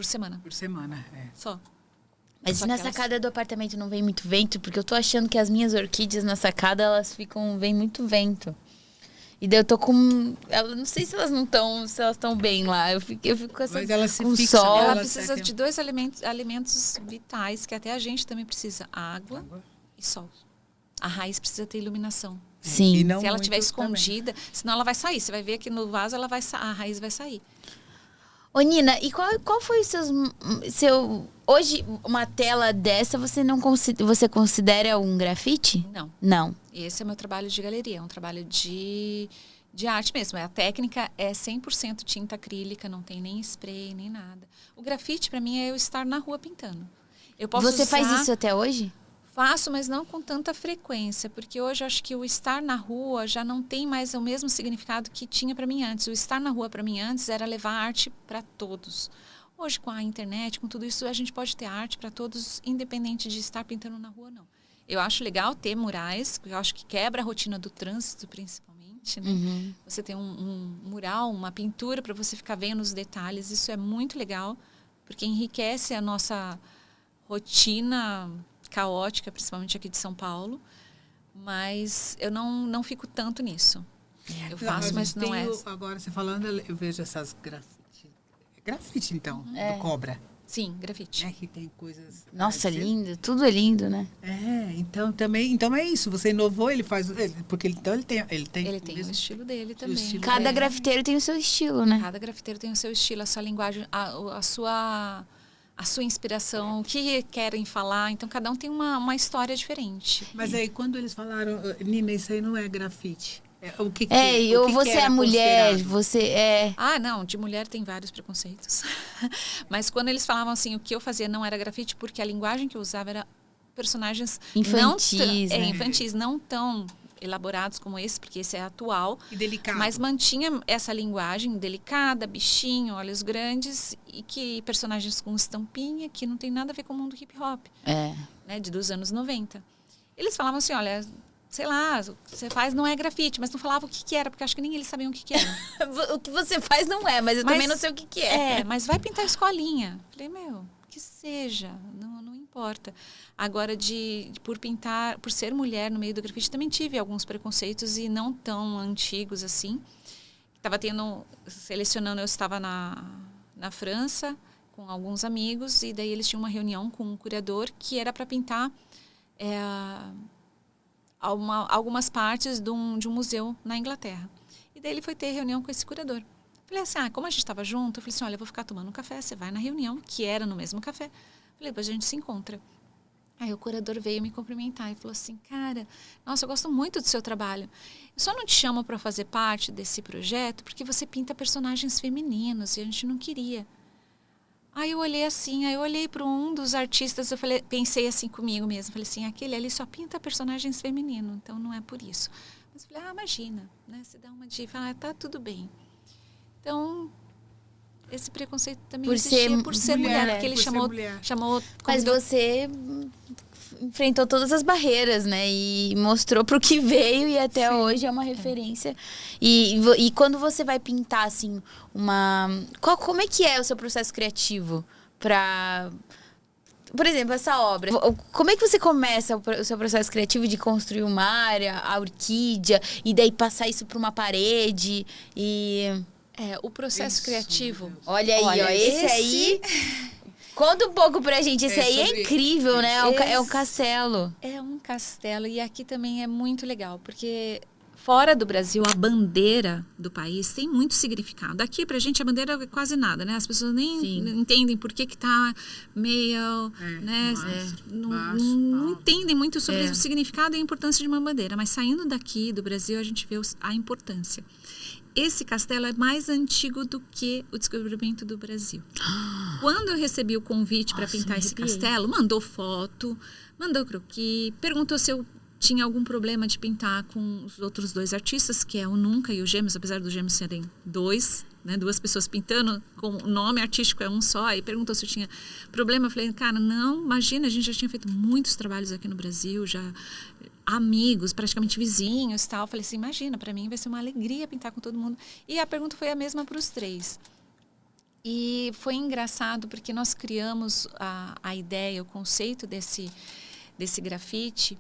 semana. Por semana, Só. Mas na sacada do apartamento não vem muito vento? Porque eu tô achando que as minhas orquídeas na sacada, vem muito vento. E daí eu tô com... não sei se elas estão bem lá. Eu fico com essa... Mas ela se com fixa, sol. Ela precisa de 2 alimentos vitais, que até a gente também precisa. Água e sol. A raiz precisa ter iluminação. Sim. Se ela estiver escondida, senão ela vai sair. Você vai ver que no vaso a raiz vai sair. Ô, Nina, e qual foi o seu... Hoje, uma tela dessa, você considera um grafite? Não. Não. Esse é meu trabalho de galeria, é um trabalho de arte mesmo. A técnica é 100% tinta acrílica, não tem nem spray, nem nada. O grafite, para mim, é eu estar na rua pintando. Você faz isso até hoje? Faço, mas não com tanta frequência, porque hoje eu acho que o estar na rua já não tem mais o mesmo significado que tinha para mim antes. O estar na rua para mim antes era levar arte para todos. Hoje, com a internet, com tudo isso, a gente pode ter arte para todos, independente de estar pintando na rua ou não. Eu acho legal ter murais, porque eu acho que quebra a rotina do trânsito, principalmente. Né? Você tem um mural, uma pintura para você ficar vendo os detalhes. Isso é muito legal, porque enriquece a nossa rotina caótica, principalmente aqui de São Paulo, mas eu não fico tanto nisso. Eu faço, mas não é. Agora, você falando, eu vejo essas grafite, então, do Cobra. Sim, grafite. Que tem coisas... Nossa, lindo. Tudo é lindo, né? Então é isso. Você inovou, ele faz... Porque ele tem o estilo dele também. Cada grafiteiro tem o seu estilo, né? Cada grafiteiro tem o seu estilo, a sua linguagem, a sua inspiração, o que querem falar. Então, cada um tem uma história diferente. Mas aí, quando eles falaram, Nina, isso aí não é grafite. Você é mulher, você é... Não, de mulher tem vários preconceitos. Mas quando eles falavam assim, o que eu fazia não era grafite, porque a linguagem que eu usava era personagens infantis, não tão elaborados como esse, porque esse é atual. E delicado. Mas mantinha essa linguagem delicada, bichinho, olhos grandes, e que personagens com estampinha, que não tem nada a ver com o mundo hip hop. Né, dos anos 90. Eles falavam assim, olha... Sei lá, o que você faz não é grafite, mas não falava o que era, porque acho que nem eles sabiam o que era. O que você faz não é, mas eu também não sei o que é. Mas vai pintar a escolinha. Falei, que seja, não importa. importa. Agora, por pintar, por ser mulher no meio do grafite, também tive alguns preconceitos e não tão antigos assim. Selecionando, eu estava na França com alguns amigos e daí eles tinham uma reunião com um curador que era para pintar algumas partes de um museu na Inglaterra. E daí ele foi ter reunião com esse curador. Falei assim, como a gente estava junto, eu falei assim, olha, eu vou ficar tomando um café, você vai na reunião, que era no mesmo café. Falei, depois a gente se encontra. Aí o curador veio me cumprimentar e falou assim, cara, nossa, eu gosto muito do seu trabalho. Eu só não te chamo para fazer parte desse projeto porque você pinta personagens femininos e a gente não queria. Aí eu olhei para um dos artistas, pensei assim comigo mesmo, falei assim, aquele ali só pinta personagens femininos, então não é por isso. Mas eu falei, imagina, né? Você dá uma de, tá tudo bem. Então, esse preconceito também existia por ser mulher, porque ele chamou. Mas você enfrentou todas as barreiras, né? E mostrou pro que veio e até hoje é uma referência. E quando você vai pintar, assim, como é que é o seu processo criativo pra... Por exemplo, essa obra. Como é que você começa o seu processo criativo de construir uma área, a orquídea, e daí passar isso para uma parede o processo criativo. Olha aí, ó. Esse aí. Conta um pouco pra gente. Esse aí é incrível, né? É um castelo. É um castelo. E aqui também é muito legal, porque fora do Brasil, a bandeira do país tem muito significado. Aqui, pra gente, a bandeira é quase nada, né? As pessoas nem entendem por que tá meio, né? Não entendem muito sobre o significado e a importância de uma bandeira. Mas saindo daqui, do Brasil, a gente vê a importância. Esse castelo é mais antigo do que o descobrimento do Brasil. Quando eu recebi o convite para pintar esse castelo, mandou foto, mandou croquis, perguntou se eu tinha algum problema de pintar com os outros 2 artistas, que é o Nunca e o Gêmeos, apesar dos Gêmeos serem 2, né, 2 pessoas pintando, com o nome artístico é um só, e perguntou se eu tinha problema. Eu falei, cara, não, imagina, a gente já tinha feito muitos trabalhos aqui no Brasil, já amigos, praticamente vizinhos e tal. Eu falei assim, imagina, para mim vai ser uma alegria pintar com todo mundo. E a pergunta foi a mesma para os 3. E foi engraçado porque nós criamos a ideia, o conceito desse grafite,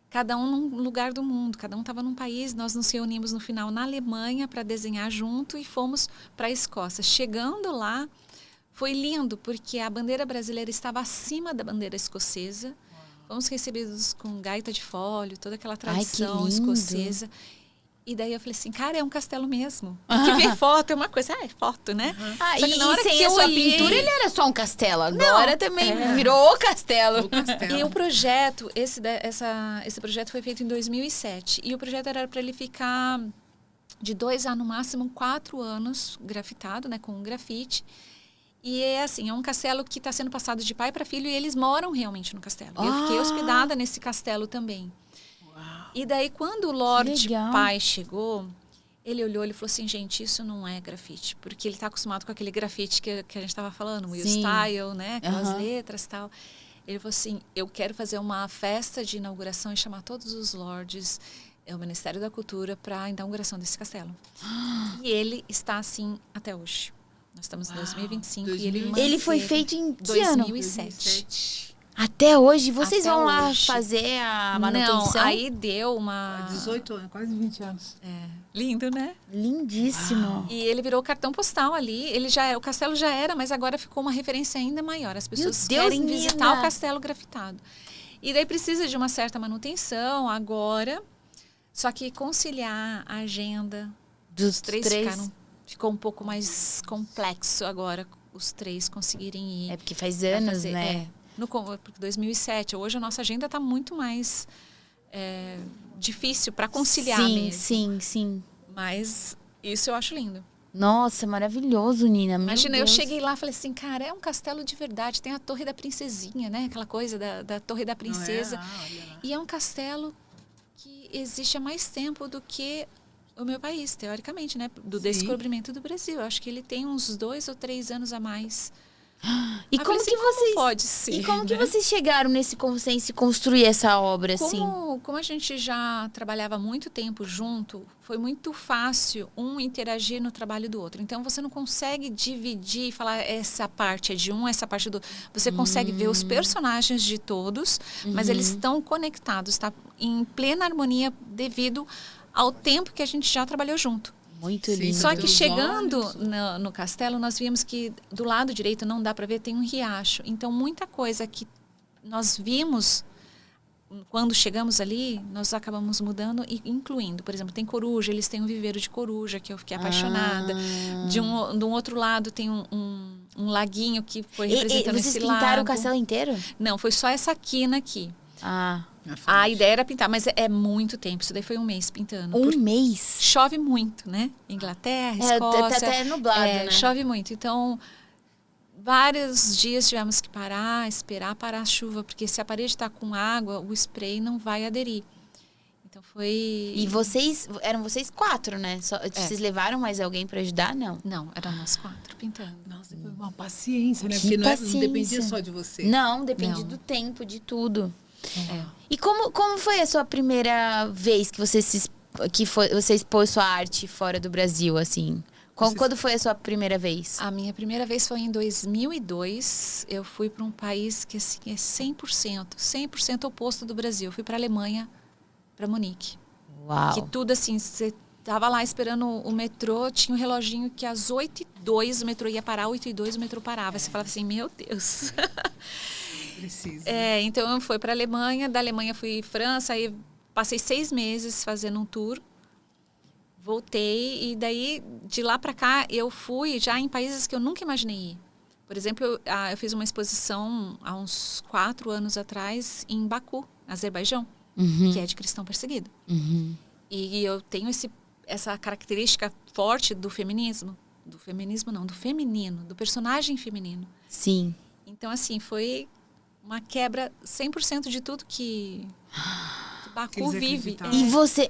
cada um num lugar do mundo, cada um estava num país. Nós nos reunimos no final na Alemanha para desenhar junto e fomos para a Escócia. Chegando lá, foi lindo, porque a bandeira brasileira estava acima da bandeira escocesa. Fomos recebidos com gaita de fólio, toda aquela tradição escocesa. E daí eu falei assim, cara, é um castelo mesmo. Porque ver foto é uma coisa, é foto, né? Só que na hora que a sua pintura, ele era só um castelo. Agora também virou o castelo. E o projeto, esse projeto foi feito em 2007. E o projeto era para ele ficar de 2 a, no máximo, 4 anos grafitado, né, com grafite. E é assim, é um castelo que está sendo passado de pai para filho e eles moram realmente no castelo. Eu fiquei hospedada nesse castelo também. Uau. E daí, quando o Lorde Pai chegou, ele olhou e falou assim, gente, isso não é grafite. Porque ele está acostumado com aquele grafite que a gente estava falando, o style, né? Aquelas letras e tal. Ele falou assim, eu quero fazer uma festa de inauguração e chamar todos os lords, o Ministério da Cultura, para a inauguração desse castelo. E ele está assim até hoje. Nós estamos em 2025 e ele foi feito em que 2007. Até hoje? Vocês vão lá fazer a manutenção? Não, aí deu uma... 18 anos, quase 20 anos. Lindo, né? Lindíssimo. Uau. E ele virou cartão postal ali. O castelo já era, mas agora ficou uma referência ainda maior. As pessoas querem visitar o castelo grafitado. E daí precisa de uma certa manutenção agora. Só que conciliar a agenda dos 3 ficou um pouco mais complexo agora, os 3 conseguirem ir. É porque faz anos, né? Porque 2007. Hoje a nossa agenda está muito mais difícil para conciliar mesmo. Sim. Mas isso eu acho lindo. Nossa, maravilhoso, Nina. Imagina, eu cheguei lá e falei assim, cara, é um castelo de verdade. Tem a Torre da Princesinha, né? Aquela coisa da Torre da Princesa. E é um castelo que existe há mais tempo do que o meu país, teoricamente, né? Do descobrimento do Brasil. Eu acho que ele tem uns 2 ou 3 anos a mais E como assim, que vocês pode ser? E como que vocês chegaram nesse consenso e construir essa obra assim? Como a gente já trabalhava muito tempo junto, foi muito fácil um interagir no trabalho do outro. Então você não consegue dividir e falar essa parte é de um, essa parte do outro. Você consegue ver os personagens de todos, mas eles estão conectados, tá em plena harmonia devido ao tempo que a gente já trabalhou junto. Muito lindo. Só que chegando no castelo, nós vimos que do lado direito, não dá para ver, tem um riacho. Então, muita coisa que nós vimos quando chegamos ali, nós acabamos mudando e incluindo. Por exemplo, tem coruja, eles têm um viveiro de coruja, que eu fiquei apaixonada. De um outro lado, tem um laguinho que foi representando esse lago. Vocês pintaram o castelo inteiro? Não, foi só essa quina aqui. A ideia era pintar, mas é muito tempo. Isso daí foi um mês pintando. Um mês? Chove muito, né? Inglaterra, Escócia. Tá até nublado, né? Chove muito. Então, vários dias tivemos que parar, esperar parar a chuva. Porque se a parede está com água, o spray não vai aderir. Então, foi... E eram vocês 4, né? Vocês levaram mais alguém para ajudar, não? Não, eram nós 4 pintando. Nossa, foi uma paciência, né? Que Porque paciência. Não dependia só de você. Não, depende do tempo, de tudo. E como foi a sua primeira vez que você você expôs sua arte fora do Brasil, assim? Quando foi a sua primeira vez? A minha primeira vez foi em 2002. Eu fui para um país que assim, é 100% oposto do Brasil. Eu fui para a Alemanha, para Munique. Uau! Que tudo assim, você tava lá esperando o metrô, tinha um reloginho que às 8h02 o metrô ia parar, 8h02 o metrô parava. Você falava assim, meu Deus... Precisa. Então eu fui para a Alemanha, da Alemanha fui França, aí passei 6 meses fazendo um tour, voltei e daí de lá para cá eu fui já em países que eu nunca imaginei ir. Por exemplo, eu fiz uma exposição há uns 4 anos atrás em Baku, Azerbaijão, que é de cristão perseguido. E eu tenho essa característica forte do feminismo. Do feminismo não, do feminino, do personagem feminino. Sim. Então assim, foi uma quebra 100% de tudo que Baku vive.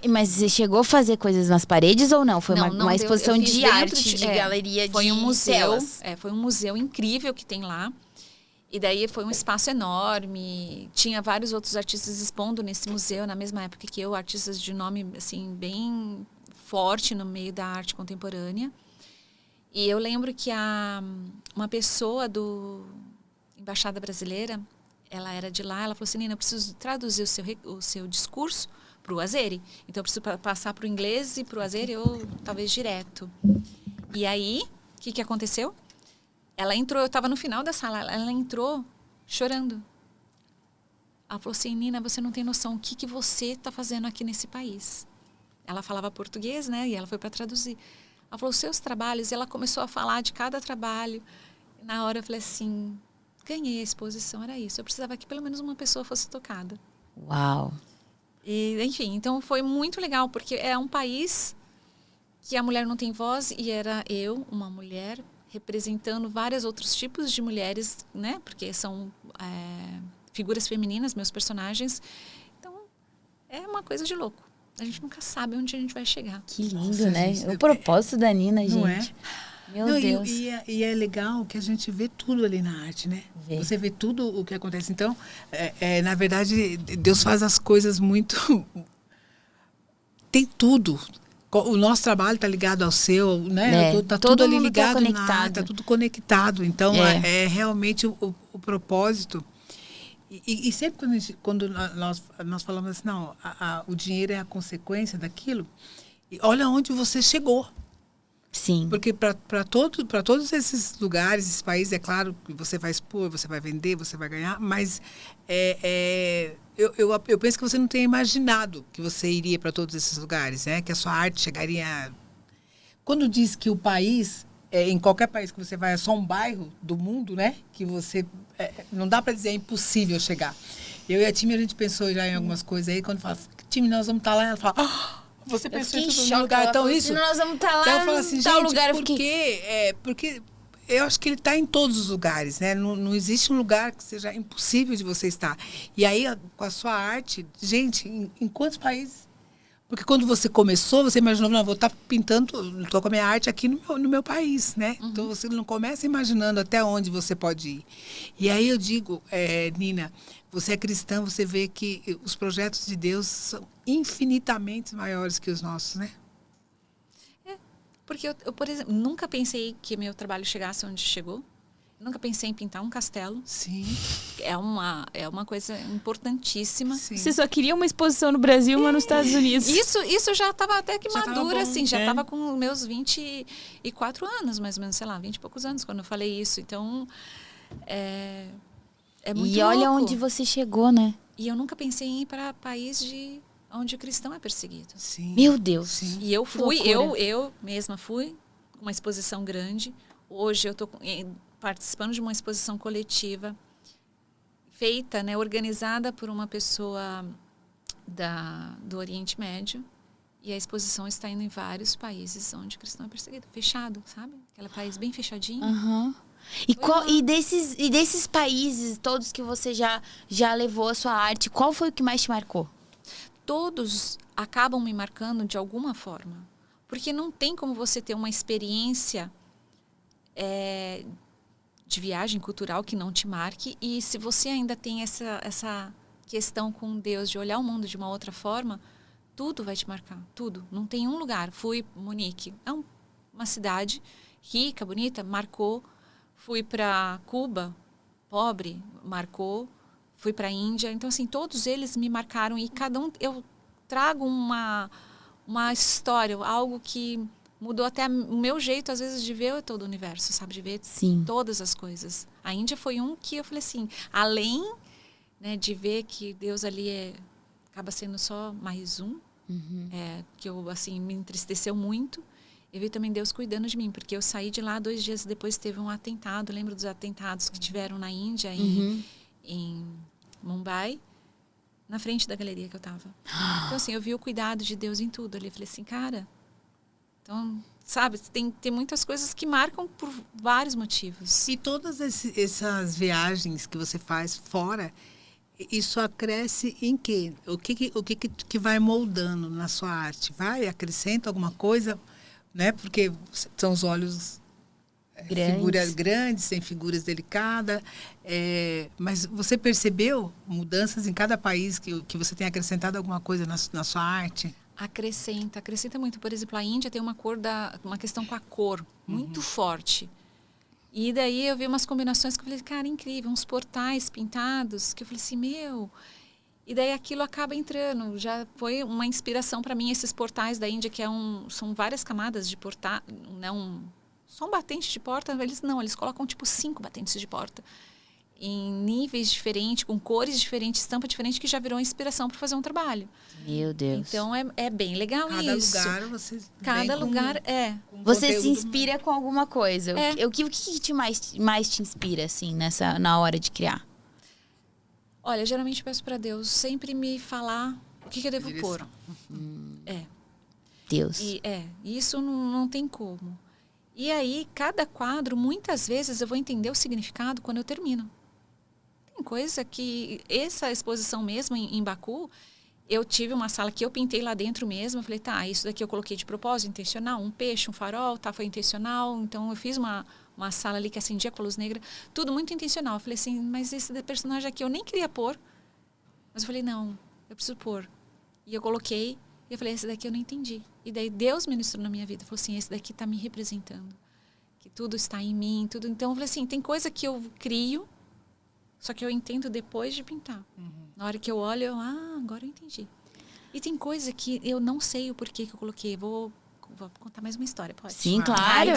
Mas você chegou a fazer coisas nas paredes ou não? Foi uma exposição de arte, de galeria, foi um museu. telas. Foi um museu incrível que tem lá. E daí foi um espaço enorme. Tinha vários outros artistas expondo nesse museu na mesma época que eu, artistas de nome assim bem forte no meio da arte contemporânea. E eu lembro que uma pessoa do Embaixada Brasileira, ela era de lá, ela falou assim, Nina, eu preciso traduzir o seu discurso para o azeri. Então, eu preciso passar para o inglês e para o azeri, ou talvez direto. E aí, o que aconteceu? Ela entrou, eu estava no final da sala, ela entrou chorando. Ela falou assim, Nina, você não tem noção o que você está fazendo aqui nesse país. Ela falava português, né? E ela foi para traduzir. Ela falou, os seus trabalhos, e ela começou a falar de cada trabalho. Na hora eu falei assim... Ganhei a exposição, era isso. Eu precisava que pelo menos uma pessoa fosse tocada. Uau! E, enfim, então foi muito legal, porque é um país que a mulher não tem voz, e era eu, uma mulher, representando vários outros tipos de mulheres, né? Porque são figuras femininas, meus personagens. Então, é uma coisa de louco. A gente nunca sabe onde a gente vai chegar. Que lindo, né? O propósito da Nina, gente. Não é? Meu Deus. E é legal que a gente vê tudo ali na arte, né? Você vê tudo o que acontece. Então, na verdade, Deus faz as coisas muito... Tem tudo. O nosso trabalho está ligado ao seu, né? Tá tudo ali ligado na arte, tá tudo conectado. Então, é realmente o propósito. E sempre quando nós falamos assim, não, o dinheiro é a consequência daquilo, e olha onde você chegou. Sim. Porque para todos esses lugares, esses países, é claro que você vai expor, você vai vender, você vai ganhar, mas eu penso que você não tem imaginado que você iria para todos esses lugares, né? Que a sua arte chegaria... Quando diz que o país, em qualquer país que você vai, é só um bairro do mundo, né? Que você... não dá para dizer, é impossível chegar. Eu e a Time, a gente pensou já em algumas coisas aí, quando fala, Time, nós vamos estar lá, ela fala... Você pensou em todo lugar, então isso... Nós vamos estar lá então, eu falo assim, tal gente, lugar. Porque eu acho que ele está em todos os lugares, né? Não existe um lugar que seja impossível de você estar. E aí, com a sua arte, gente, em quantos países Porque quando você começou, você imaginou, não, vou estar pintando, estou com a minha arte aqui no meu país, né? Então, você não começa imaginando até onde você pode ir. E aí eu digo, Nina, você é cristã, você vê que os projetos de Deus são infinitamente maiores que os nossos, né? Porque eu, por exemplo, nunca pensei que meu trabalho chegasse onde chegou. Nunca pensei em pintar um castelo. Sim. É uma coisa importantíssima. Sim. Você só queria uma exposição no Brasil, mas nos Estados Unidos. Isso já estava até que Já madura, assim. Já é. estava com meus 24 anos, mais ou menos, sei lá, 20 e poucos anos, quando eu falei isso. Então, é muito E olha louco. onde você chegou, né? E eu nunca pensei em ir para país onde o cristão é perseguido. Sim. Meu Deus. Sim. E eu fui, loucura. eu mesma fui com uma exposição grande. Hoje eu estou participando de uma exposição coletiva feita, né, organizada por uma pessoa do Oriente Médio. E a exposição está indo em vários países onde o cristão é perseguido. Fechado, sabe? Aquele país bem fechadinho. Aham. E desses países todos que você já levou a sua arte, qual foi o que mais te marcou? Todos acabam me marcando de alguma forma. Porque não tem como você ter uma experiência de viagem cultural que não te marque. E se você ainda tem essa questão com Deus de olhar o mundo de uma outra forma, tudo vai te marcar, tudo. Não tem um lugar. Fui Munique, é uma cidade rica, bonita, marcou. Fui para Cuba, pobre, marcou. Fui para a Índia. Então, assim, todos eles me marcaram. E cada um, eu trago uma história, algo que mudou até o meu jeito, às vezes, de ver todo o universo, sabe? De ver todas as coisas. A Índia foi um que eu falei assim, além, né, de ver que Deus ali acaba sendo só mais um, que eu, assim, me entristeceu muito. Eu vi também Deus cuidando de mim, porque eu saí de lá 2 dias depois, teve um atentado. Lembro dos atentados que tiveram na Índia, em Mumbai, na frente da galeria que eu estava. Então, assim, eu vi o cuidado de Deus em tudo ali. Eu falei assim, cara, então, sabe, tem muitas coisas que marcam por vários motivos. E todas essas viagens que você faz fora, isso acresce em quê? O que vai moldando na sua arte? Acrescenta alguma coisa? Né? Porque são os olhos figuras grandes, tem figuras delicadas. Mas você percebeu mudanças em cada país que você tem acrescentado alguma coisa na sua arte? Acrescenta muito. Por exemplo, a Índia tem uma questão com a cor muito forte. E daí eu vi umas combinações que eu falei, cara, incrível, uns portais pintados, que eu falei assim, meu... E daí aquilo acaba entrando. Já foi uma inspiração para mim, esses portais da Índia, que são várias camadas de portal, não só um batente de porta, eles colocam tipo 5 batentes de porta. Em níveis diferentes, com cores diferentes, estampa diferente, que já virou inspiração para fazer um trabalho. Meu Deus. Então é bem legal isso. Cada lugar Você se inspira com alguma coisa. O que mais te inspira, assim, na hora de criar? Olha, geralmente eu peço para Deus sempre me falar o que eu devo pôr. Deus. E isso não tem como. E aí, cada quadro, muitas vezes eu vou entender o significado quando eu termino. Tem coisa que... Essa exposição mesmo em Baku, eu tive uma sala que eu pintei lá dentro mesmo. Eu falei, tá, isso daqui eu coloquei de propósito, intencional. Um peixe, um farol, tá, foi intencional. Então, eu fiz uma sala ali que acendia com a luz negra. Tudo muito intencional. Eu falei assim, mas esse personagem aqui eu nem queria pôr. Mas eu falei, não, eu preciso pôr. E eu coloquei. E eu falei, esse daqui eu não entendi. E daí Deus ministrou na minha vida. Falou assim, esse daqui está me representando. Que tudo está em mim, tudo. Então, eu falei assim, tem coisa que eu crio, só que eu entendo depois de pintar. Na hora que eu olho, agora eu entendi. E tem coisa que eu não sei o porquê que eu coloquei. Vou contar mais uma história, pode? Sim, claro.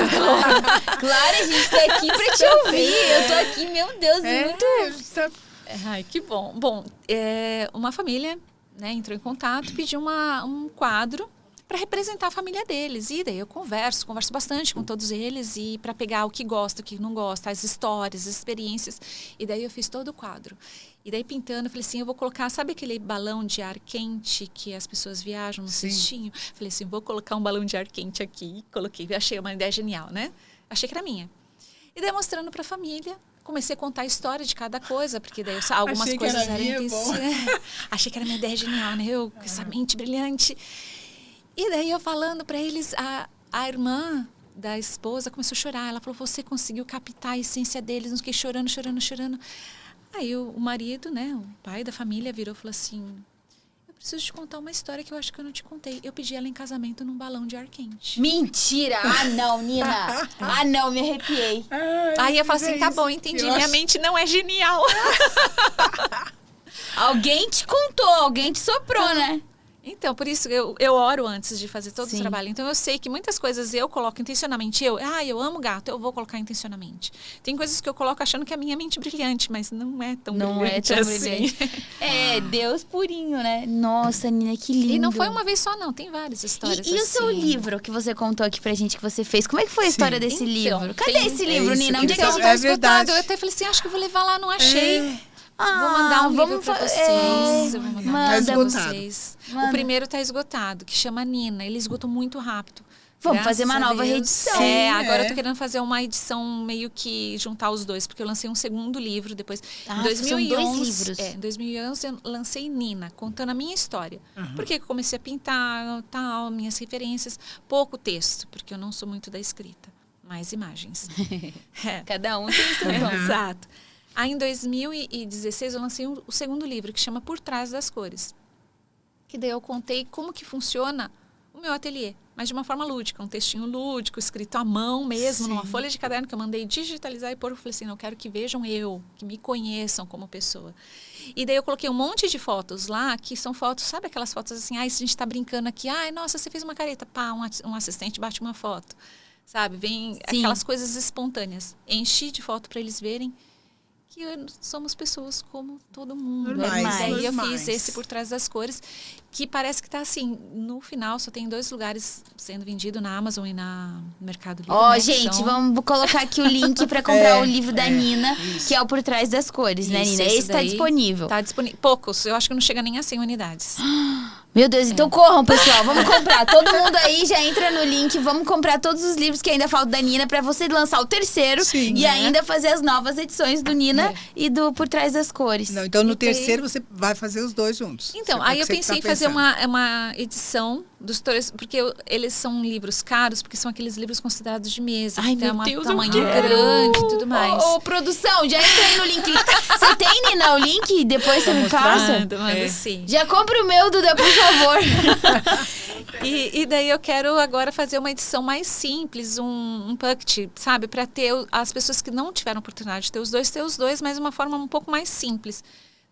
Claro, a gente tá aqui pra te ouvir. Eu tô aqui, meu Deus, muito... Ai, que bom. Bom, uma família, né, entrou em contato, pediu um quadro para representar a família deles. E daí eu converso bastante com todos eles e para pegar o que gosta, o que não gosta, as histórias, as experiências. E daí eu fiz todo o quadro. E daí pintando, eu falei assim, eu vou colocar, sabe aquele balão de ar quente que as pessoas viajam no cestinho? Falei assim, vou colocar um balão de ar quente aqui. Coloquei, achei uma ideia genial, né? Achei que era minha. E daí mostrando para a família, comecei a contar a história de cada coisa, porque daí algumas coisas eram interessantes. Achei que era minha ideia genial, né? Eu com essa mente brilhante. E daí eu falando para eles, a irmã da esposa começou a chorar. Ela falou, você conseguiu captar a essência deles. Não fiquei chorando. Aí o marido, né, o pai da família virou e falou assim, eu preciso te contar uma história que eu acho que eu não te contei. Eu pedi ela em casamento num balão de ar quente. Mentira! Ah, não, Nina! Ah, não, me arrepiei. Aí eu falei assim, tá bom, entendi. Minha mente não é genial. Alguém te contou, alguém te soprou, né? Então, por isso eu oro antes de fazer todo o trabalho. Então, eu sei que muitas coisas eu coloco intencionalmente. Eu amo gato, eu vou colocar intencionalmente. Tem coisas que eu coloco achando que é a minha mente brilhante, mas não é tão brilhante assim. É, Deus purinho, né? Nossa, Nina, que lindo. E não foi uma vez só, não. Tem várias histórias E assim. o seu livro que você contou aqui pra gente, que você fez? Como é que foi a história desse livro? Cadê esse livro, Nina? Onde é que eu tá esgotado? Eu até falei assim, acho que eu vou levar lá, não achei. Vou mandar um livro pra vocês. Eu vou mandar pra vocês. O primeiro tá esgotado, que chama Nina. Ele esgotou muito rápido. Vamos fazer uma nova reedição. Agora eu tô querendo fazer uma edição meio que juntar os dois, porque eu lancei um segundo livro depois. Em 2011, são 2 livros. Em 2011 eu lancei Nina, contando a minha história. Porque eu comecei a pintar, tal, minhas referências, pouco texto, porque eu não sou muito da escrita, mais imagens. Cada um tem o seu tom. Exato. Aí, em 2016, eu lancei o segundo livro, que chama Por Trás das Cores. Que daí eu contei como que funciona o meu ateliê, mas de uma forma lúdica, um textinho lúdico, escrito à mão mesmo, numa folha de caderno que eu mandei digitalizar e pôr. Eu falei assim, eu quero que vejam que me conheçam como pessoa. E daí eu coloquei um monte de fotos lá, que são fotos, sabe aquelas fotos assim, se a gente tá brincando aqui, nossa, você fez uma careta, pá, um assistente bate uma foto, sabe? Vem aquelas coisas espontâneas. Enchi de foto para eles verem que somos pessoas como todo mundo. Daí eu fiz esse Por Trás das Cores, que parece que tá assim, no final só tem 2 lugares sendo vendido, na Amazon e no Mercado Livre. Gente, vamos colocar aqui o link para comprar o livro da Nina, que é o Por Trás das Cores, né, Nina? Esse tá disponível. Tá disponível. Poucos, eu acho que não chega nem a 100 unidades. Meu Deus, então corram, pessoal. Vamos comprar. Todo mundo aí já entra no link. Vamos comprar todos os livros que ainda faltam da Nina pra você lançar o terceiro e ainda fazer as novas edições do Nina e do Por Trás das Cores. Não, então no terceiro você vai fazer os 2 juntos. Então, aí eu pensei em fazer uma edição dos dois, porque eles são livros caros, porque são aqueles livros considerados de mesa. Ai, que tem meu Deus, tamanho grande e tudo mais. Produção, já entra aí no link. Você tem, Nina, o link? Depois você me passa? Manda sim. Já compra o meu, Duda, por favor. E daí eu quero agora fazer uma edição mais simples, um pocket, sabe? Para ter as pessoas que não tiveram oportunidade de ter os dois, mas de uma forma um pouco mais simples.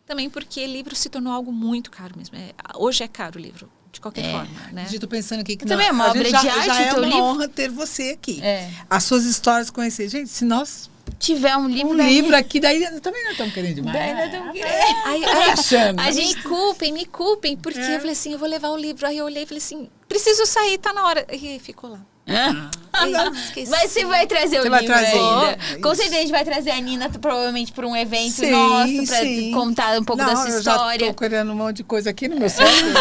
Também porque livro se tornou algo muito caro mesmo. Hoje é caro o livro, de qualquer forma, né? Eu tô pensando aqui que também é uma obra de arte, já é uma livro. honra ter você aqui. As suas histórias conhecer. Gente, se nós tiver um livro aqui, daí também não estamos querendo demais. Daí não estamos querendo. Achando. Me culpem, porque eu falei assim, eu vou levar o livro. Aí eu olhei e falei assim, preciso sair, tá na hora. E ficou lá. Mas você vai trazer o livro ainda. Com certeza a gente vai trazer a Nina provavelmente para um evento nosso, para contar um pouco da sua história. Eu já tô querendo um monte de coisa aqui no meu cérebro.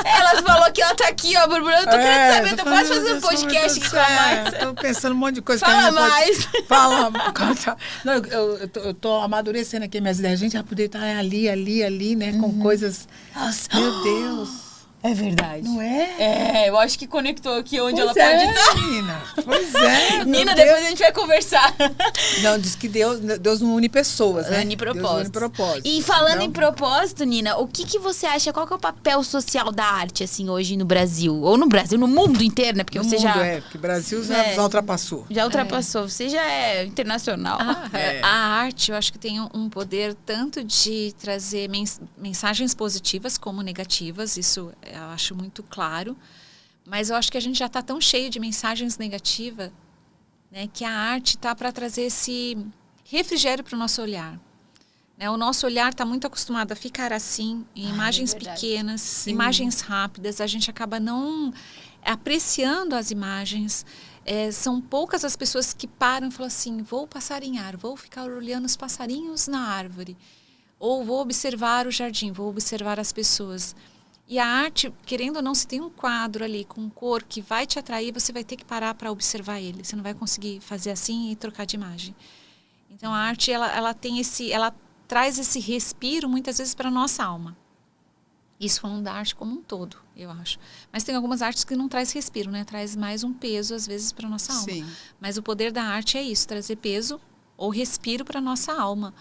Ela falou que ela tá aqui, ó, Burbura. Eu tô querendo saber, eu posso fazer um podcast aqui com a Márcia? Tô pensando um monte de coisa. Fala mais. Fala mais. Não, eu tô amadurecendo aqui minhas ideias. A gente vai poder estar ali, né, com coisas... Nossa. Meu Deus. É verdade. Não é? Eu acho que conectou aqui onde ela pode estar. Nina. Pois é. Nina, depois a gente vai conversar. Não, diz que Deus não une pessoas, né? Une propósitos. Deus une propósitos. E falando em propósito, Nina, o que você acha, qual que é o papel social da arte, assim, hoje no Brasil? Ou no Brasil, no mundo inteiro, né? Porque no você mundo, já... porque o Brasil já ultrapassou. Já ultrapassou. Você já é internacional. A arte, eu acho que tem um poder tanto de trazer mensagens positivas como negativas, isso eu acho muito claro, mas eu acho que a gente já está tão cheio de mensagens negativas, né, que a arte está para trazer esse refrigério para o nosso olhar. Né? O nosso olhar está muito acostumado a ficar assim, em imagens pequenas, imagens rápidas, a gente acaba não apreciando as imagens. São poucas as pessoas que param e falam assim, vou passarinhar, vou ficar olhando os passarinhos na árvore, ou vou observar o jardim, vou observar as pessoas. E a arte, querendo ou não, se tem um quadro ali com cor que vai te atrair, você vai ter que parar para observar ele. Você não vai conseguir fazer assim e trocar de imagem. Então, a arte, ela traz esse respiro, muitas vezes, para a nossa alma. Isso falando da arte como um todo, eu acho. Mas tem algumas artes que não traz respiro, né? Traz mais um peso, às vezes, para a nossa alma. Sim. Mas o poder da arte é isso, trazer peso ou respiro para a nossa alma.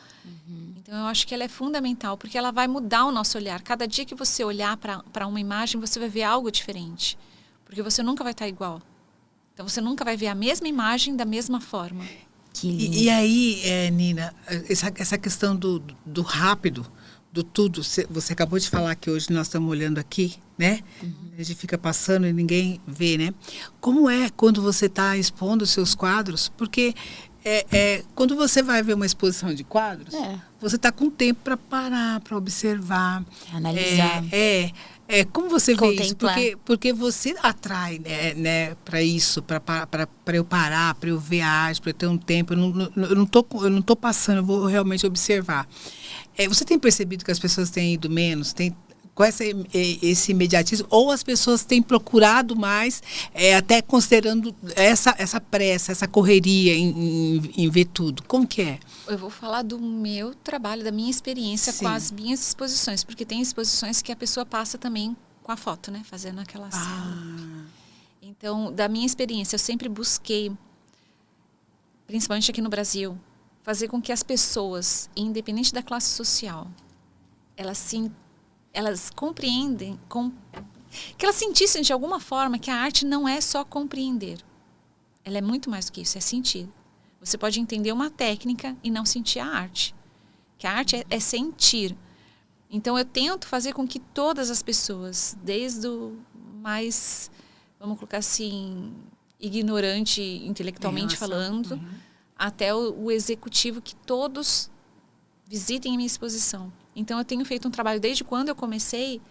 Então, eu acho que ela é fundamental, porque ela vai mudar o nosso olhar. Cada dia que você olhar para uma imagem, você vai ver algo diferente. Porque você nunca vai estar igual. Então, você nunca vai ver a mesma imagem da mesma forma. E aí, Nina, essa questão do rápido, do tudo, você acabou de falar que hoje nós estamos olhando aqui, né? A gente fica passando e ninguém vê, né? Como é quando você está expondo os seus quadros? Porque quando você vai ver uma exposição de quadros, você está com tempo para parar, para observar. Analisar. Como você vê isso? Contemplar. Porque você atrai, né, para isso, para eu parar, para eu ver a arte, para eu ter um tempo. Eu não tô passando, eu vou realmente observar. Você tem percebido que as pessoas têm ido menos? Com esse imediatismo? Ou as pessoas têm procurado mais, até considerando essa pressa, essa correria em ver tudo? Como que é? Eu vou falar do meu trabalho, da minha experiência Sim. com as minhas exposições. Porque tem exposições que a pessoa passa também com a foto, né? Fazendo aquela cena. Então, da minha experiência, eu sempre busquei, principalmente aqui no Brasil, fazer com que as pessoas, independente da classe social, elas compreendem, que elas sentissem de alguma forma que a arte não é só compreender. Ela é muito mais do que isso, é sentir. Você pode entender uma técnica e não sentir a arte. Que a arte é sentir. Então, eu tento fazer com que todas as pessoas, desde o mais, vamos colocar assim, ignorante intelectualmente falando, até o executivo, que todos visitem a minha exposição. Então, eu tenho feito um trabalho desde quando eu comecei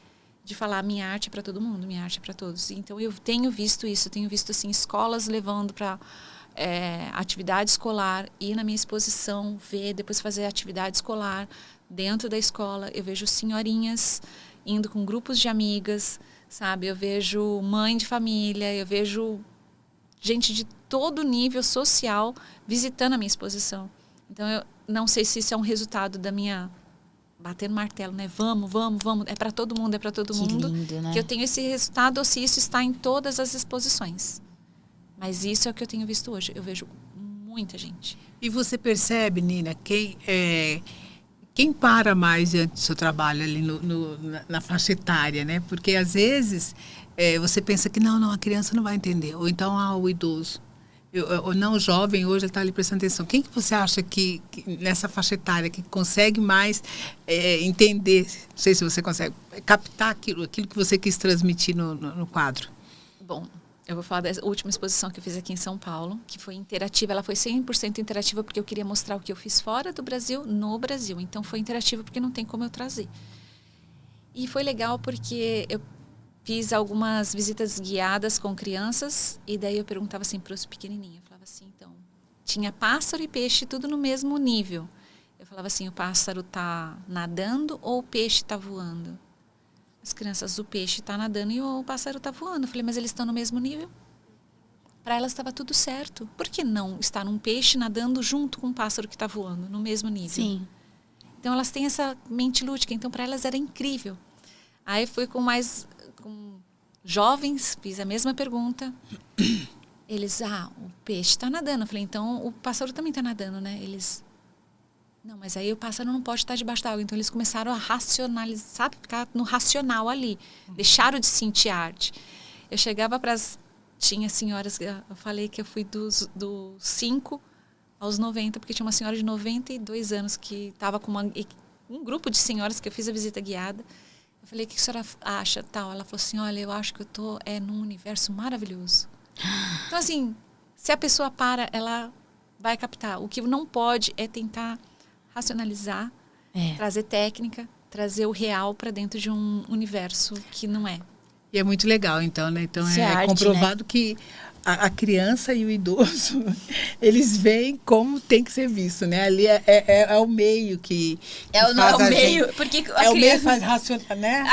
de falar minha arte é para todo mundo, minha arte é para todos. Então, eu tenho visto isso, eu tenho visto assim, escolas levando para atividade escolar, ir na minha exposição, ver, depois fazer atividade escolar dentro da escola. Eu vejo senhorinhas indo com grupos de amigas, sabe? Eu vejo mãe de família, eu vejo gente de todo nível social visitando a minha exposição. Então, eu não sei se isso é um resultado da minha batendo martelo, né? Vamos, é para todo mundo, é para todo mundo. Lindo, né? Que eu tenho esse resultado, ou se isso está em todas as exposições. Mas isso é o que eu tenho visto hoje. Eu vejo muita gente. E você percebe, Nina, quem para mais diante do seu trabalho ali na faixa etária, né? Porque às vezes você pensa que não, a criança não vai entender. Ou então, o idoso. Ou não, o jovem hoje está ali prestando atenção. Quem que você acha que nessa faixa etária que consegue mais entender, não sei se você consegue, captar aquilo que você quis transmitir no quadro? Bom, eu vou falar da última exposição que eu fiz aqui em São Paulo, que foi interativa. Ela foi 100% interativa porque eu queria mostrar o que eu fiz fora do Brasil, no Brasil. Então, foi interativa porque não tem como eu trazer. E foi legal porque eu fiz algumas visitas guiadas com crianças e daí eu perguntava assim para os pequenininhos. Eu falava assim, então, tinha pássaro e peixe tudo no mesmo nível. Eu falava assim, o pássaro está nadando ou o peixe está voando? As crianças, o peixe está nadando e o pássaro está voando. Eu falei, mas eles estão no mesmo nível? Para elas estava tudo certo. Por que não estar um peixe nadando junto com um pássaro que está voando, no mesmo nível? Sim. Então, elas têm essa mente lúdica. Então, para elas era incrível. Aí, fui com jovens, fiz a mesma pergunta. Eles, o peixe está nadando. Eu falei, então, o pássaro também está nadando, né? Eles... Não, mas aí o pássaro não pode estar debaixo da água. Então, eles começaram a racionalizar, sabe? Ficar no racional ali. Deixaram de sentir arte. Eu chegava para as... Tinha senhoras... Eu falei que eu fui dos 5 aos 90, porque tinha uma senhora de 92 anos que estava com um grupo de senhoras que eu fiz a visita guiada. Eu falei, o que a senhora acha? Tal. Ela falou assim, olha, eu acho que eu estou num universo maravilhoso. Então, assim, se a pessoa para, ela vai captar. O que não pode é tentar racionalizar, trazer técnica, trazer o real para dentro de um universo que não é. E é muito legal, então, né? Então, Isso é arte, comprovado, né? Que a criança e o idoso, eles veem como tem que ser visto, né? Ali é o meio que faz o meio, porque o meio que faz racional, né?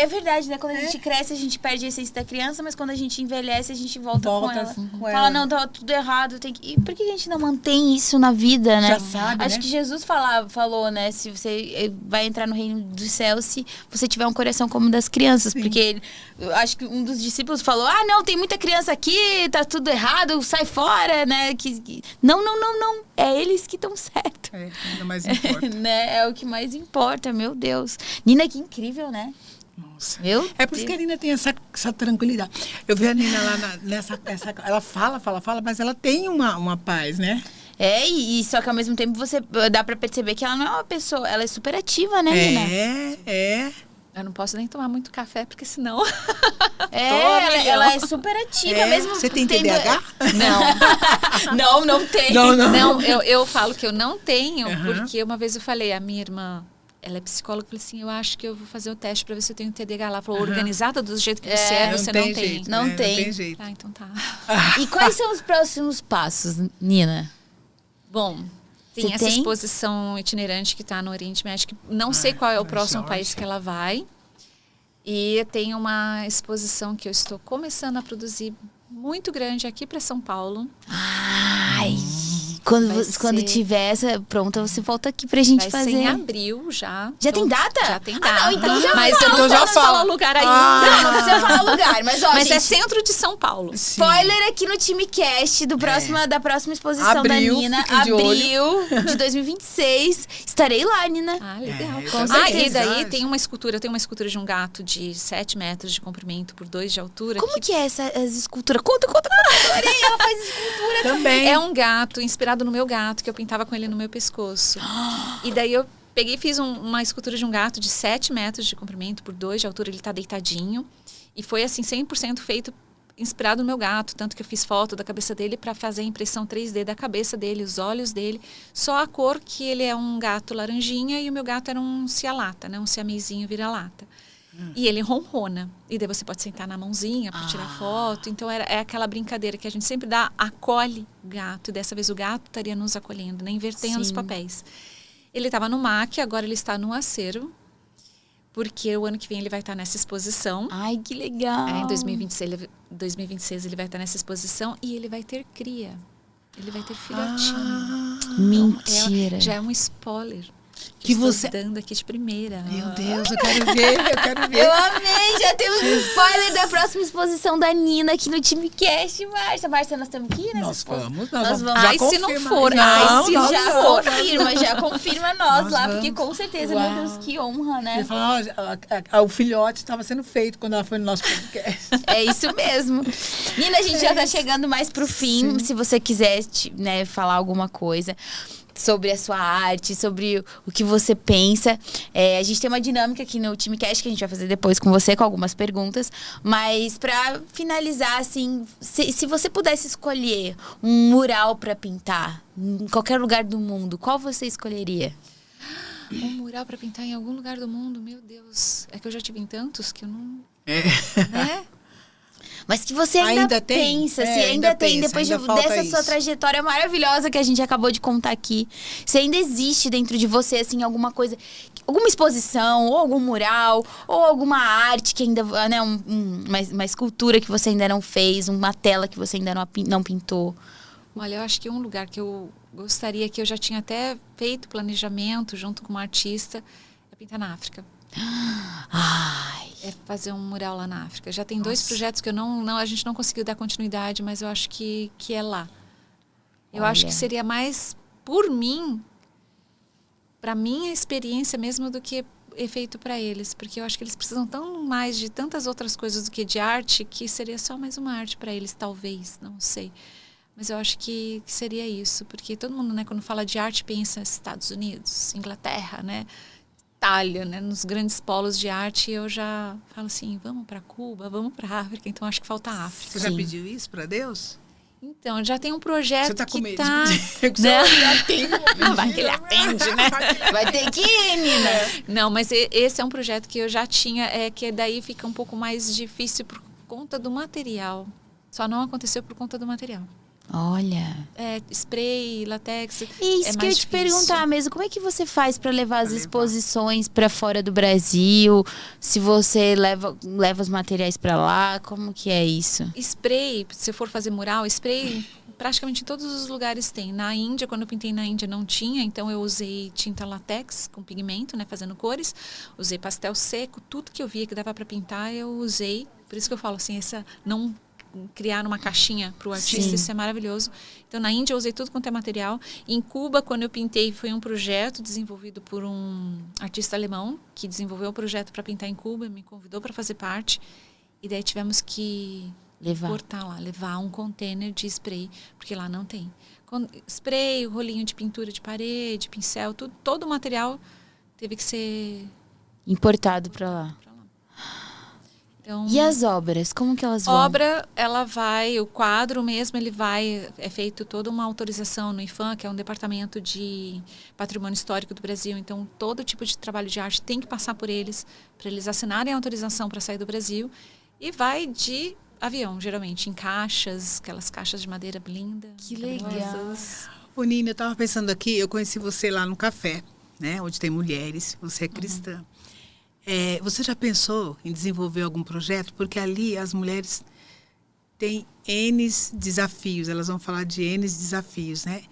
É verdade, né? Quando a gente cresce, a gente perde a essência da criança, mas quando a gente envelhece, a gente volta com ela. Fala, não, tá tudo errado, tem que... E por que a gente não mantém isso na vida, né? Já sabe, Acho né? que Jesus falou, né? Se você vai entrar no reino dos céus, se você tiver um coração como o das crianças. Sim. Porque eu acho que um dos discípulos falou, não, tem muita criança aqui, tá tudo errado, sai fora, né? Não. É eles que estão certos. É o que mais importa. Né? É o que mais importa, meu Deus. Nina, que incrível, né? Nossa. É por isso que a Nina tem essa tranquilidade. Eu vi a Nina lá ela fala, mas ela tem uma paz, né? E só que ao mesmo tempo dá pra perceber que ela não é uma pessoa, ela é super ativa, né, Nina? Eu não posso nem tomar muito café, porque senão... ela é super ativa, mesmo... Você tem TDAH? Não tenho. Não, eu falo que eu não tenho, porque uma vez eu falei, a minha irmã, ela é psicóloga, eu falei assim, eu acho que eu vou fazer o teste pra ver se eu tenho TDAH. Ela falou, organizada do jeito que você você não tem. Jeito, não né? tem. Não tem jeito. Ah, então tá. E quais são os próximos passos, Nina? Bom... Tem essa exposição itinerante que está no Oriente Médio. Não sei qual é o próximo país que ela vai. E tem uma exposição que eu estou começando a produzir muito grande aqui para São Paulo. Quando tiver essa pronta, você volta aqui pra gente fazer. Vai ser em abril já. Já tem data? Já tem data. Então já mas eu não posso falar o lugar ainda. Não precisa falar o lugar. Mas, gente, é centro de São Paulo. Spoiler aqui no TimeCast da próxima exposição da Nina. Abril de 2026. Estarei lá, Nina. Legal. Com certeza. E daí tem uma escultura. Tem uma escultura de um gato de 7 metros de comprimento por 2 de altura. Como que é essa escultura? Conta. Adorei, ela faz escultura também. É um gato inspirado no meu gato, que eu pintava com ele no meu pescoço. E daí eu peguei e fiz uma escultura de um gato de 7 metros de comprimento por 2 de altura. Ele tá deitadinho. E foi assim, 100% feito inspirado no meu gato. Tanto que eu fiz foto da cabeça dele para fazer a impressão 3D da cabeça dele, os olhos dele. Só a cor que ele é um gato laranjinha e o meu gato era um cialata, né? Um siamezinho vira-lata. E ele ronrona. E daí você pode sentar na mãozinha para tirar foto. Então é aquela brincadeira que a gente sempre acolhe o gato. E dessa vez o gato estaria nos acolhendo, né? Invertendo os papéis. Ele estava no MAC, agora ele está no Acervo. Porque o ano que vem ele vai estar nessa exposição. Ai, que legal! Em 2026 ele vai estar nessa exposição e ele vai ter cria. Ele vai ter filhotinho. Mentira! Já é um spoiler. Que você dando aqui de primeira. Meu Deus, eu quero ver. Eu amei, já temos um spoiler da próxima exposição da Nina aqui no TimeCast, Márcia. Márcia, nós estamos aqui, né? Nós vamos. Ai, se não for. Já confirma nós lá, porque com certeza, meu Deus, que honra, né? Ele falou, o filhote estava sendo feito quando ela foi no nosso podcast. É isso mesmo. Nina, a gente já tá chegando mais pro fim. Se você quiser, né, falar alguma coisa sobre a sua arte, sobre o que você pensa. A gente tem uma dinâmica aqui no TimeCast que a gente vai fazer depois com você, com algumas perguntas. Mas para finalizar, assim, se você pudesse escolher um mural para pintar em qualquer lugar do mundo, qual você escolheria? Um mural para pintar em algum lugar do mundo? Meu Deus. É que eu já tive em tantos que eu não... Né? Mas que você ainda pensa, se ainda tem, depois dessa sua trajetória maravilhosa que a gente acabou de contar aqui, se ainda existe dentro de você, assim, alguma coisa, alguma exposição, ou algum mural, ou alguma arte que ainda, né, uma escultura que você ainda não fez, uma tela que você ainda não pintou. Olha, eu acho que um lugar que eu gostaria, que eu já tinha até feito planejamento junto com uma artista, é pintar na África. Ai. É fazer um mural lá na África. Já tem 2 projetos que a gente não conseguiu dar continuidade, mas eu acho que é lá. Eu acho que seria mais por mim, para minha experiência mesmo, do que é feito para eles. Porque eu acho que eles precisam tão mais de tantas outras coisas do que de arte, que seria só mais uma arte para eles, talvez, não sei. Mas eu acho que seria isso. Porque todo mundo, né, quando fala de arte, pensa Estados Unidos, Inglaterra, né? Itália, né, nos grandes polos de arte. Eu já falo assim, vamos para Cuba, vamos para África. Então acho que falta a África. Você já pediu isso para Deus? Então, já tem um projeto você tá que com medo tá... Vai que ele atende, né? Vai ter que ir, Nina. Não, mas esse é um projeto que eu já tinha, que daí fica um pouco mais difícil por conta do material. Só não aconteceu por conta do material. Olha. Spray, latex. Isso que eu ia te perguntar mesmo. Como é que você faz para levar as exposições para fora do Brasil? Se você leva os materiais para lá, como que é isso? Spray, se eu for fazer mural, spray praticamente em todos os lugares tem. Na Índia, quando eu pintei na Índia, não tinha. Então eu usei tinta latex com pigmento, né, fazendo cores. Usei pastel seco. Tudo que eu via que dava para pintar, eu usei. Por isso que eu falo assim, não criar uma caixinha para o artista, Sim. Isso é maravilhoso. Então, na Índia, eu usei tudo quanto é material. Em Cuba, quando eu pintei, foi um projeto desenvolvido por um artista alemão, que desenvolveu um projeto para pintar em Cuba, me convidou para fazer parte. E daí tivemos que levar um container de spray, porque lá não tem. Spray, rolinho de pintura de parede, pincel, todo o material teve que ser importado para lá. Então, e as obras, como que elas vão? Obra, o quadro mesmo, é feito toda uma autorização no IPHAN, que é um departamento de patrimônio histórico do Brasil. Então, todo tipo de trabalho de arte tem que passar por eles, para eles assinarem a autorização para sair do Brasil. E vai de avião, geralmente, em caixas, aquelas caixas de madeira blinda. Que legal. Ô, Nina, eu estava pensando aqui, eu conheci você lá no café, né, onde tem mulheres, você é cristã. Você já pensou em desenvolver algum projeto? Porque ali as mulheres têm N desafios, elas vão falar de N desafios, né?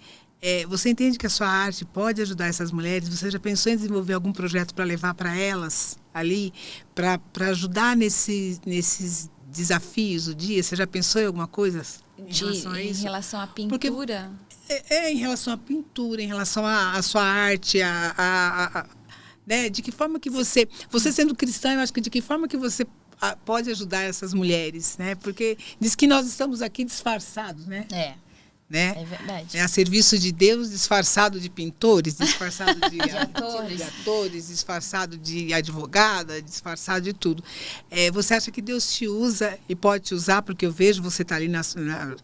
Você entende que a sua arte pode ajudar essas mulheres? Você já pensou em desenvolver algum projeto para levar para elas ali, para ajudar nesses desafios do dia? Você já pensou em alguma coisa em relação a isso? Em relação à pintura? Em relação à pintura, em relação à sua arte, né? De que forma que você sendo cristã, eu acho que de que forma que você pode ajudar essas mulheres, né? Porque diz que nós estamos aqui disfarçados, né? Né? É verdade. A serviço de Deus, disfarçado de pintores, disfarçado de atores, disfarçado de advogada, disfarçado de tudo. Você acha que Deus te usa e pode te usar? Porque eu vejo você estar ali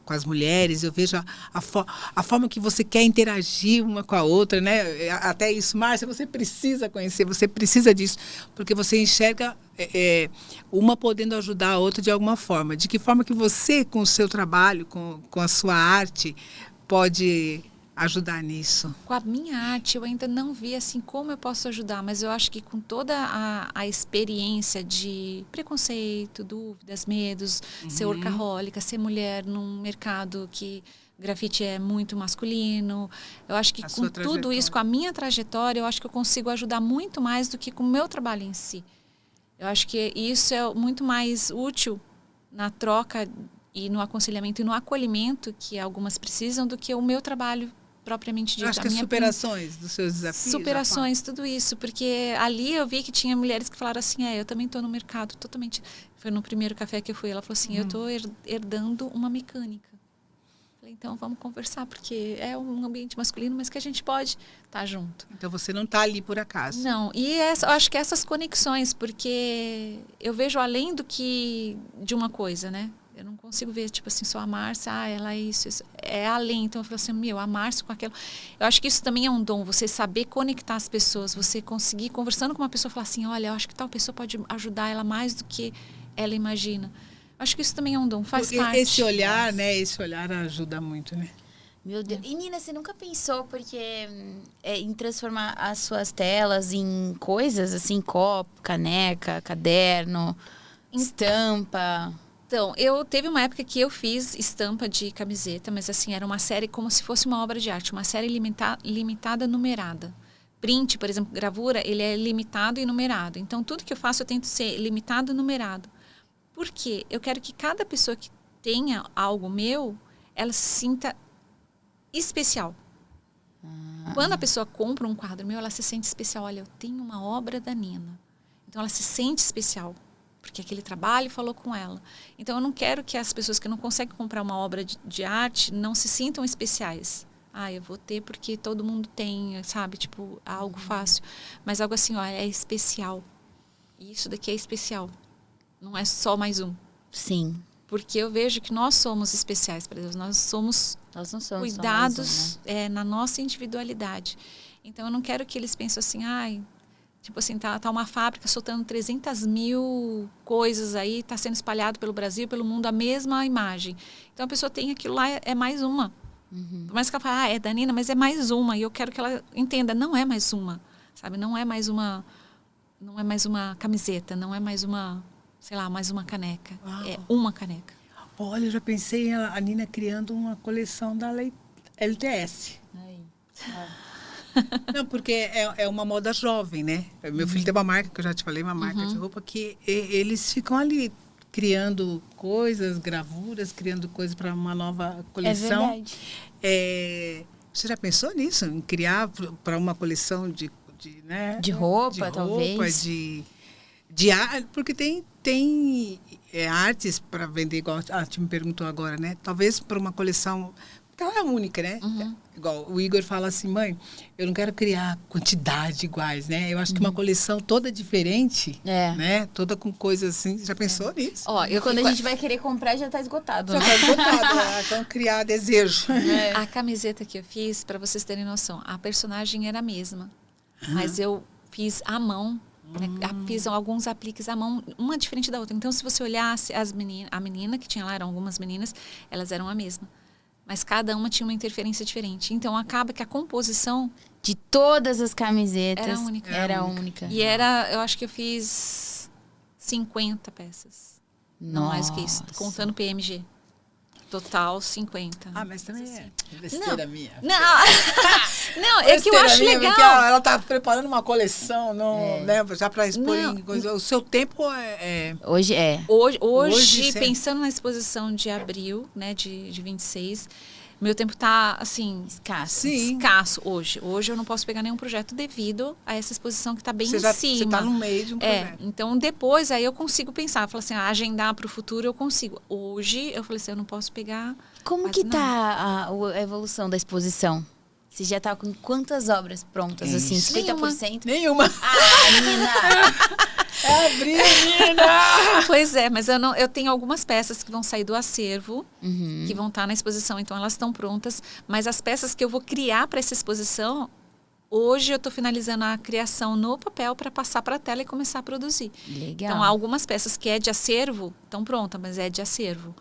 com as mulheres, eu vejo a forma que você quer interagir uma com a outra, né? Até isso, Márcia, você precisa conhecer, você precisa disso, porque você enxerga uma podendo ajudar a outra de alguma forma. De que forma que você, com o seu trabalho, com a sua arte, pode ajudar nisso? Com a minha arte, eu ainda não vi assim como eu posso ajudar, mas eu acho que com toda a experiência de preconceito, dúvidas, medos, ser workahólica, ser mulher num mercado que grafite é muito masculino, eu acho que com tudo isso, com a minha trajetória, eu acho que eu consigo ajudar muito mais do que com o meu trabalho em si. Eu acho que isso é muito mais útil na troca e no aconselhamento e no acolhimento que algumas precisam do que o meu trabalho propriamente dito. Eu acho que superações dos seus desafios. Superações, tudo isso. Porque ali eu vi que tinha mulheres que falaram assim, eu também estou no mercado totalmente... Foi no primeiro café que eu fui, ela falou assim, eu estou herdando uma mecânica. Falei, então vamos conversar, porque é um ambiente masculino, mas que a gente pode estar junto. Então você não está ali por acaso. Não, e eu acho que essas conexões, porque eu vejo além do que de uma coisa, né? Eu não consigo ver, tipo assim, só a Márcia, ela é isso. É além. Então eu falo assim, a Márcia com aquilo. Eu acho que isso também é um dom, você saber conectar as pessoas, você conseguir, conversando com uma pessoa, falar assim, olha, eu acho que tal pessoa pode ajudar ela mais do que ela imagina. Acho que isso também é um dom, faz parte. Esse olhar, né? Esse olhar ajuda muito, né? Meu Deus. E Nina, você nunca pensou em transformar as suas telas em coisas assim, copo, caneca, caderno, estampa? Então, teve uma época que eu fiz estampa de camiseta, mas assim, era uma série como se fosse uma obra de arte, uma série limitada, numerada. Print, por exemplo, gravura, ele é limitado e numerado. Então, tudo que eu faço eu tento ser limitado e numerado. Por quê? Eu quero que cada pessoa que tenha algo meu, ela se sinta especial. Quando a pessoa compra um quadro meu, ela se sente especial. Olha, eu tenho uma obra da Nina. Então, ela se sente especial, porque aquele trabalho falou com ela. Então, eu não quero que as pessoas que não conseguem comprar uma obra de arte não se sintam especiais. Eu vou ter porque todo mundo tem, sabe? Tipo, algo fácil. Mas algo assim, é especial. E isso daqui é especial. Não é só mais um. Sim. Porque eu vejo que nós somos especiais para Deus. Nós não somos cuidados na nossa individualidade. Então, eu não quero que eles pensem assim, Tipo assim, tá uma fábrica soltando 300 mil coisas aí, tá sendo espalhado pelo Brasil, pelo mundo, a mesma imagem. Então, a pessoa tem aquilo lá, é mais uma. Por mais que ela fale, é da Nina, mas é mais uma. E eu quero que ela entenda, não é mais uma, sabe? Não é mais uma camiseta, não é mais uma, sei lá, mais uma caneca. Uau. É uma caneca. Olha, eu já pensei a Nina criando uma coleção da LTS. Aí. Não, porque é uma moda jovem, né? Meu filho tem uma marca, que eu já te falei, uma marca de roupa, que eles ficam ali criando coisas, gravuras, criando coisas para uma nova coleção. É verdade. Você já pensou nisso? Em criar para uma coleção de roupa, talvez? Porque tem artes para vender, igual a Ti me perguntou agora, né? Talvez para uma coleção... Porque ela é única, né? Igual o Igor fala assim, mãe, eu não quero criar quantidade iguais, né? Eu acho que uma coleção toda diferente, né? Toda com coisas assim. Já pensou nisso? Quando a gente vai querer comprar, já está esgotado. Já está esgotado. Então, criar desejo. A camiseta que eu fiz, para vocês terem noção, a personagem era a mesma. Mas eu fiz à mão. Fiz alguns apliques à mão, uma diferente da outra. Então, se você olhasse a menina que tinha lá, eram algumas meninas, elas eram a mesma. Mas cada uma tinha uma interferência diferente. Então, acaba que a composição... De todas as camisetas... Era única. E eu acho que eu fiz 50 peças. Nossa. Não mais que isso, contando PMG. Total, 50. Mas também é besteira minha. Não, é que eu acho legal. Ela tá preparando uma coleção, né, já para expor em coisa. O seu tempo é... Hoje é. Hoje pensando na exposição de abril, né, de 26, meu tempo tá, assim... Escasso. Escasso hoje. Hoje eu não posso pegar nenhum projeto devido a essa exposição que tá bem em cima. Você tá no meio de um projeto. Então, depois, aí eu consigo pensar. Falar assim, agendar para o futuro eu consigo. Hoje, eu falei assim, eu não posso pegar... Como que tá a evolução da exposição? Você já tá com quantas obras prontas, assim? 50%? Nenhuma. Nina! Abril, Nina! Pois é, mas eu tenho algumas peças que vão sair do acervo, que vão estar na exposição, então elas estão prontas. Mas as peças que eu vou criar para essa exposição, hoje eu estou finalizando a criação no papel para passar para a tela e começar a produzir. Legal. Então, algumas peças que é de acervo estão prontas, mas é de acervo.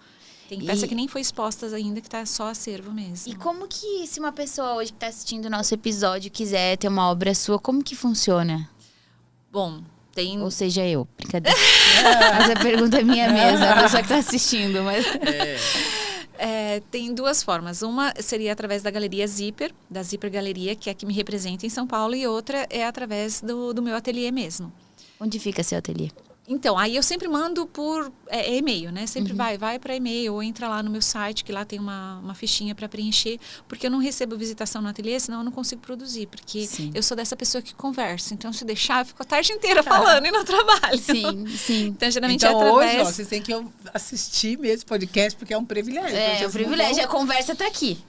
Tem peça que nem foi exposta ainda, que está só acervo mesmo. E como que, se uma pessoa hoje que está assistindo o nosso episódio quiser ter uma obra sua, como que funciona? Bom, tem... Ou seja, eu. Brincadeira. Mas a pergunta é minha mesmo, a pessoa que está assistindo. Mas... tem duas formas. Uma seria através da Galeria Zipper, da Zipper Galeria, que é a que me representa em São Paulo, e outra é através do meu ateliê mesmo. Onde fica seu ateliê? Então, aí eu sempre mando por e-mail, né? Sempre vai para e-mail ou entra lá no meu site, que lá tem uma fichinha para preencher, porque eu não recebo visitação no ateliê, senão eu não consigo produzir, porque eu sou dessa pessoa que conversa. Então, se deixar, eu fico a tarde inteira falando e não trabalho. Sim. Então, geralmente então, através... hoje, vocês têm que assistir mesmo esse podcast, porque é um privilégio. É um privilégio, a conversa tá aqui.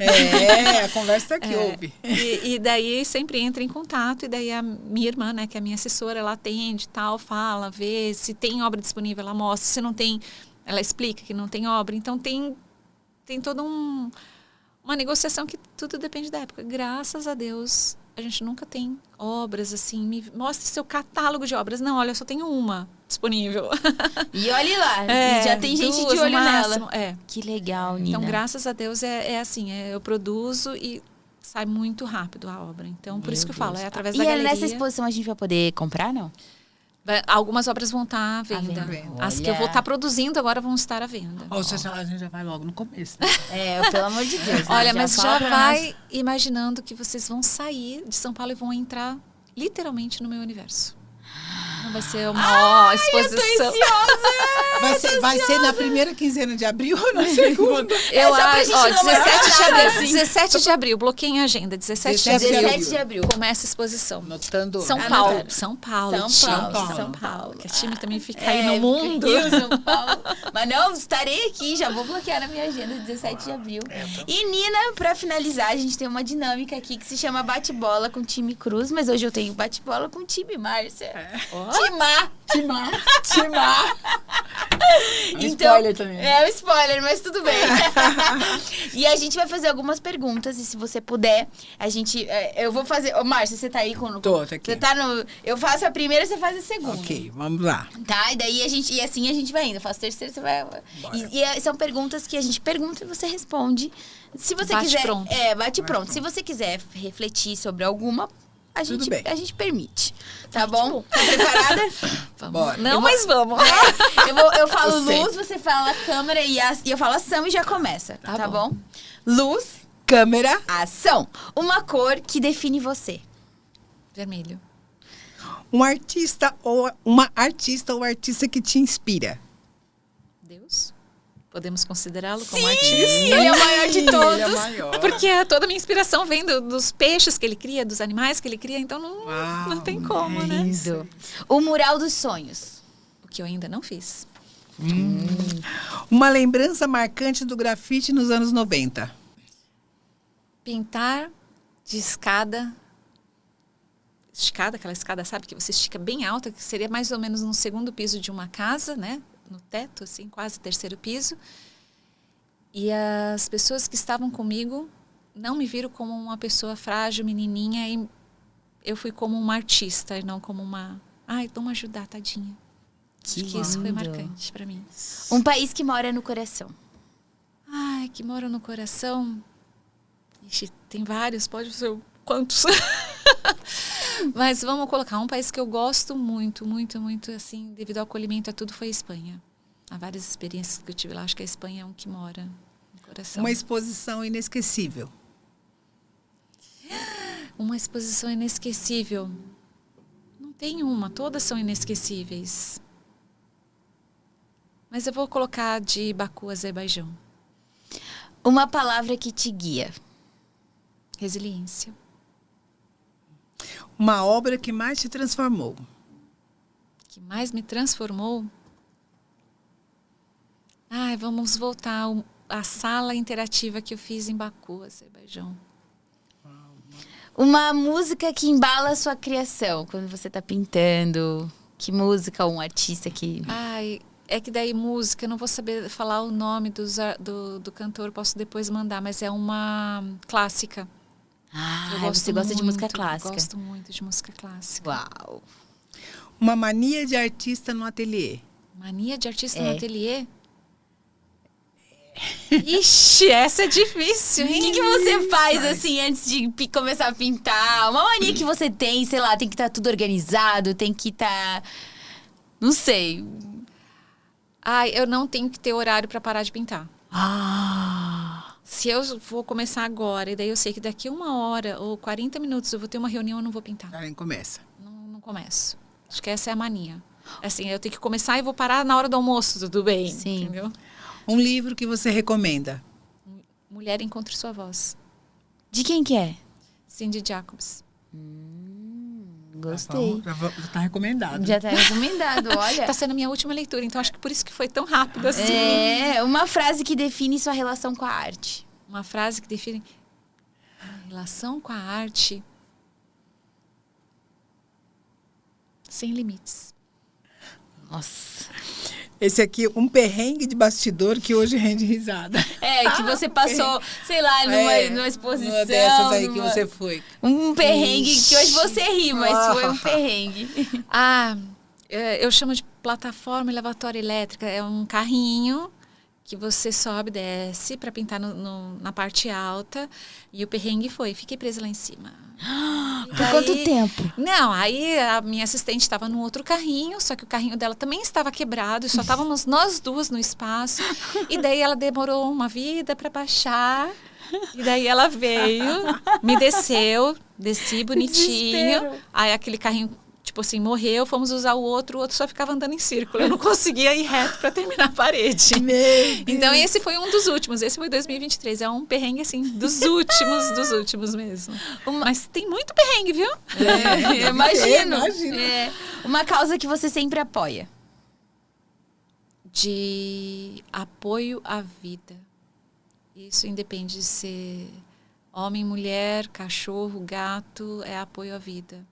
A conversa tá aqui, ouve. E daí sempre entra em contato, e daí a minha irmã, né, que é a minha assessora, ela atende, tal, fala, vê se tem obra disponível, ela mostra. Se não tem, ela explica que não tem obra. Então, tem toda uma negociação que tudo depende da época. Graças a Deus, a gente nunca tem obras assim. Me mostre seu catálogo de obras. Não, olha, eu só tenho uma disponível. E olhe lá, já tem gente de olho nela. Que legal, Nina. Então, graças a Deus, é assim. Eu produzo e sai muito rápido a obra. Então, por isso que eu falo, é através da galeria. E nessa exposição a gente vai poder comprar, não? Algumas obras vão estar à venda. As que eu vou estar produzindo agora vão estar à venda. Ou seja, a gente já vai logo no começo. Né? Pelo amor de Deus. Olha, mas já vai imaginando que vocês vão sair de São Paulo e vão entrar literalmente no meu universo. Não vai ser uma exposição. Eu tô ansiosa! Vai ser na primeira quinzena de abril ou na segunda? Eu acho, 17 de abril, bloqueiem a agenda. 17 de abril. Começa a exposição. Notando. São Paulo. Que a time também fica aí no mundo. São Paulo. Mas não, estarei aqui, já vou bloquear na minha agenda 17 de abril. E Nina, pra finalizar, a gente tem uma dinâmica aqui que se chama bate-bola com o time Cruz, mas hoje eu tenho bate-bola com o time Márcia. Timar. Então, Spoiler também. É um spoiler, mas tudo bem. E a gente vai fazer algumas perguntas. E se você puder, eu vou fazer... Ô, Márcia, você tá aí com... Tô aqui. Você tá no... Eu faço a primeira, você faz a segunda. Ok, vamos lá. Tá? E daí assim a gente vai indo. Eu faço a terceira, você vai... São perguntas que a gente pergunta e você responde. Se você Bate quiser... pronto. Bate pronto. Se você quiser refletir sobre alguma... A Tudo bem. gente permite. Tá bom? Tá preparada? Vamos. Bora. Não, mas vamos. Eu falo Eu sei. luz, você fala câmera e eu falo ação e já começa. Tá bom? Luz, Câmera. ação. Uma cor que define você. Vermelho. Um artista ou uma artista ou artista que te inspira. Deus. Podemos considerá-lo como Sim! artista. Ele é o maior de todos. Ele é o maior. Porque toda a minha inspiração vem dos peixes que ele cria, dos animais que ele cria, então não tem como, é né? isso. O mural dos sonhos. O que eu ainda não fiz. Uma lembrança marcante do grafite nos anos 90. Pintar de escada. Escada, aquela escada, sabe? Que você estica bem alta, que seria mais ou menos no segundo piso de uma casa, né? No teto, assim, quase terceiro piso. E as pessoas que estavam comigo não me viram como uma pessoa frágil, menininha, e eu fui como uma artista e não como uma... Ai, vamos ajudar, tadinha. Acho que isso foi lindo. marcante pra mim. Um país que mora no coração. Ai, que mora no coração. Ixi, tem vários, pode ser quantos? Mas vamos colocar um país que eu gosto muito, muito, muito, assim, devido ao acolhimento a tudo, foi a Espanha. Há várias experiências que eu tive lá, acho que a Espanha é um que mora no coração. Uma exposição inesquecível. Uma exposição inesquecível. Não tem uma, todas são inesquecíveis. Mas eu vou colocar de Baku, Azerbaijão. Uma palavra que te guia. Resiliência. Uma obra que mais te transformou. Que mais me transformou? Ai, vamos voltar à sala interativa que eu fiz em Baku, Azerbaijão. Uma música que embala a sua criação, quando você tá pintando. Que música ou um artista que... Ai, é que daí música, eu não vou saber falar o nome do cantor, posso depois mandar, mas é uma clássica. você gosta de música clássica. Eu gosto muito de música clássica. Uau. Uma mania de artista no ateliê. Mania de artista no ateliê? Ixi, essa é difícil, O hein? que você faz, assim, antes de começar a pintar? Uma mania que você tem, sei lá, tem que estar tudo organizado, tem que estar... Não sei. Ai, eu não tenho que ter horário para parar de pintar. Se eu vou começar agora, e daí eu sei que daqui 1 hora ou 40 minutos eu vou ter uma reunião, eu não vou pintar. Já nem começa. Não começo. Acho que essa é a mania. Assim, eu tenho que começar e vou parar na hora do almoço, tudo bem. Sim. Entendeu? Um livro que você recomenda. Mulher Encontre Sua Voz. De quem que é? Cindy Jacobs. Gostei. Já tá recomendado. Já tá recomendado, olha. Tá sendo a minha última leitura, então acho que por isso que foi tão rápido assim. É, uma frase que define sua relação com a arte. Uma frase que define a relação com a arte. Sem limites. Nossa. Esse aqui, um perrengue de bastidor que hoje rende risada. É, que você passou, sei lá, numa exposição. Uma dessas aí que você foi. Um perrengue que hoje você ri, mas foi um perrengue. Eu chamo de plataforma elevatória elétrica. É um carrinho que você sobe, desce para pintar na parte alta. E o perrengue fiquei presa lá em cima. Por quanto tempo? Não, aí a minha assistente estava no outro carrinho, só que o carrinho dela também estava quebrado, e só estávamos nós duas no espaço. E daí ela demorou uma vida para baixar. E daí ela veio, me desci bonitinho. Aí aquele carrinho, tipo assim, morreu, fomos usar o outro só ficava andando em círculo. Eu não conseguia ir reto para terminar a parede. Então esse foi um dos últimos, esse foi 2023. É um perrengue, assim, dos últimos mesmo. Mas tem muito perrengue, viu? Imagino. Imagino. É. Uma causa que você sempre apoia. De apoio à vida. Isso independe de ser homem, mulher, cachorro, gato, é apoio à vida.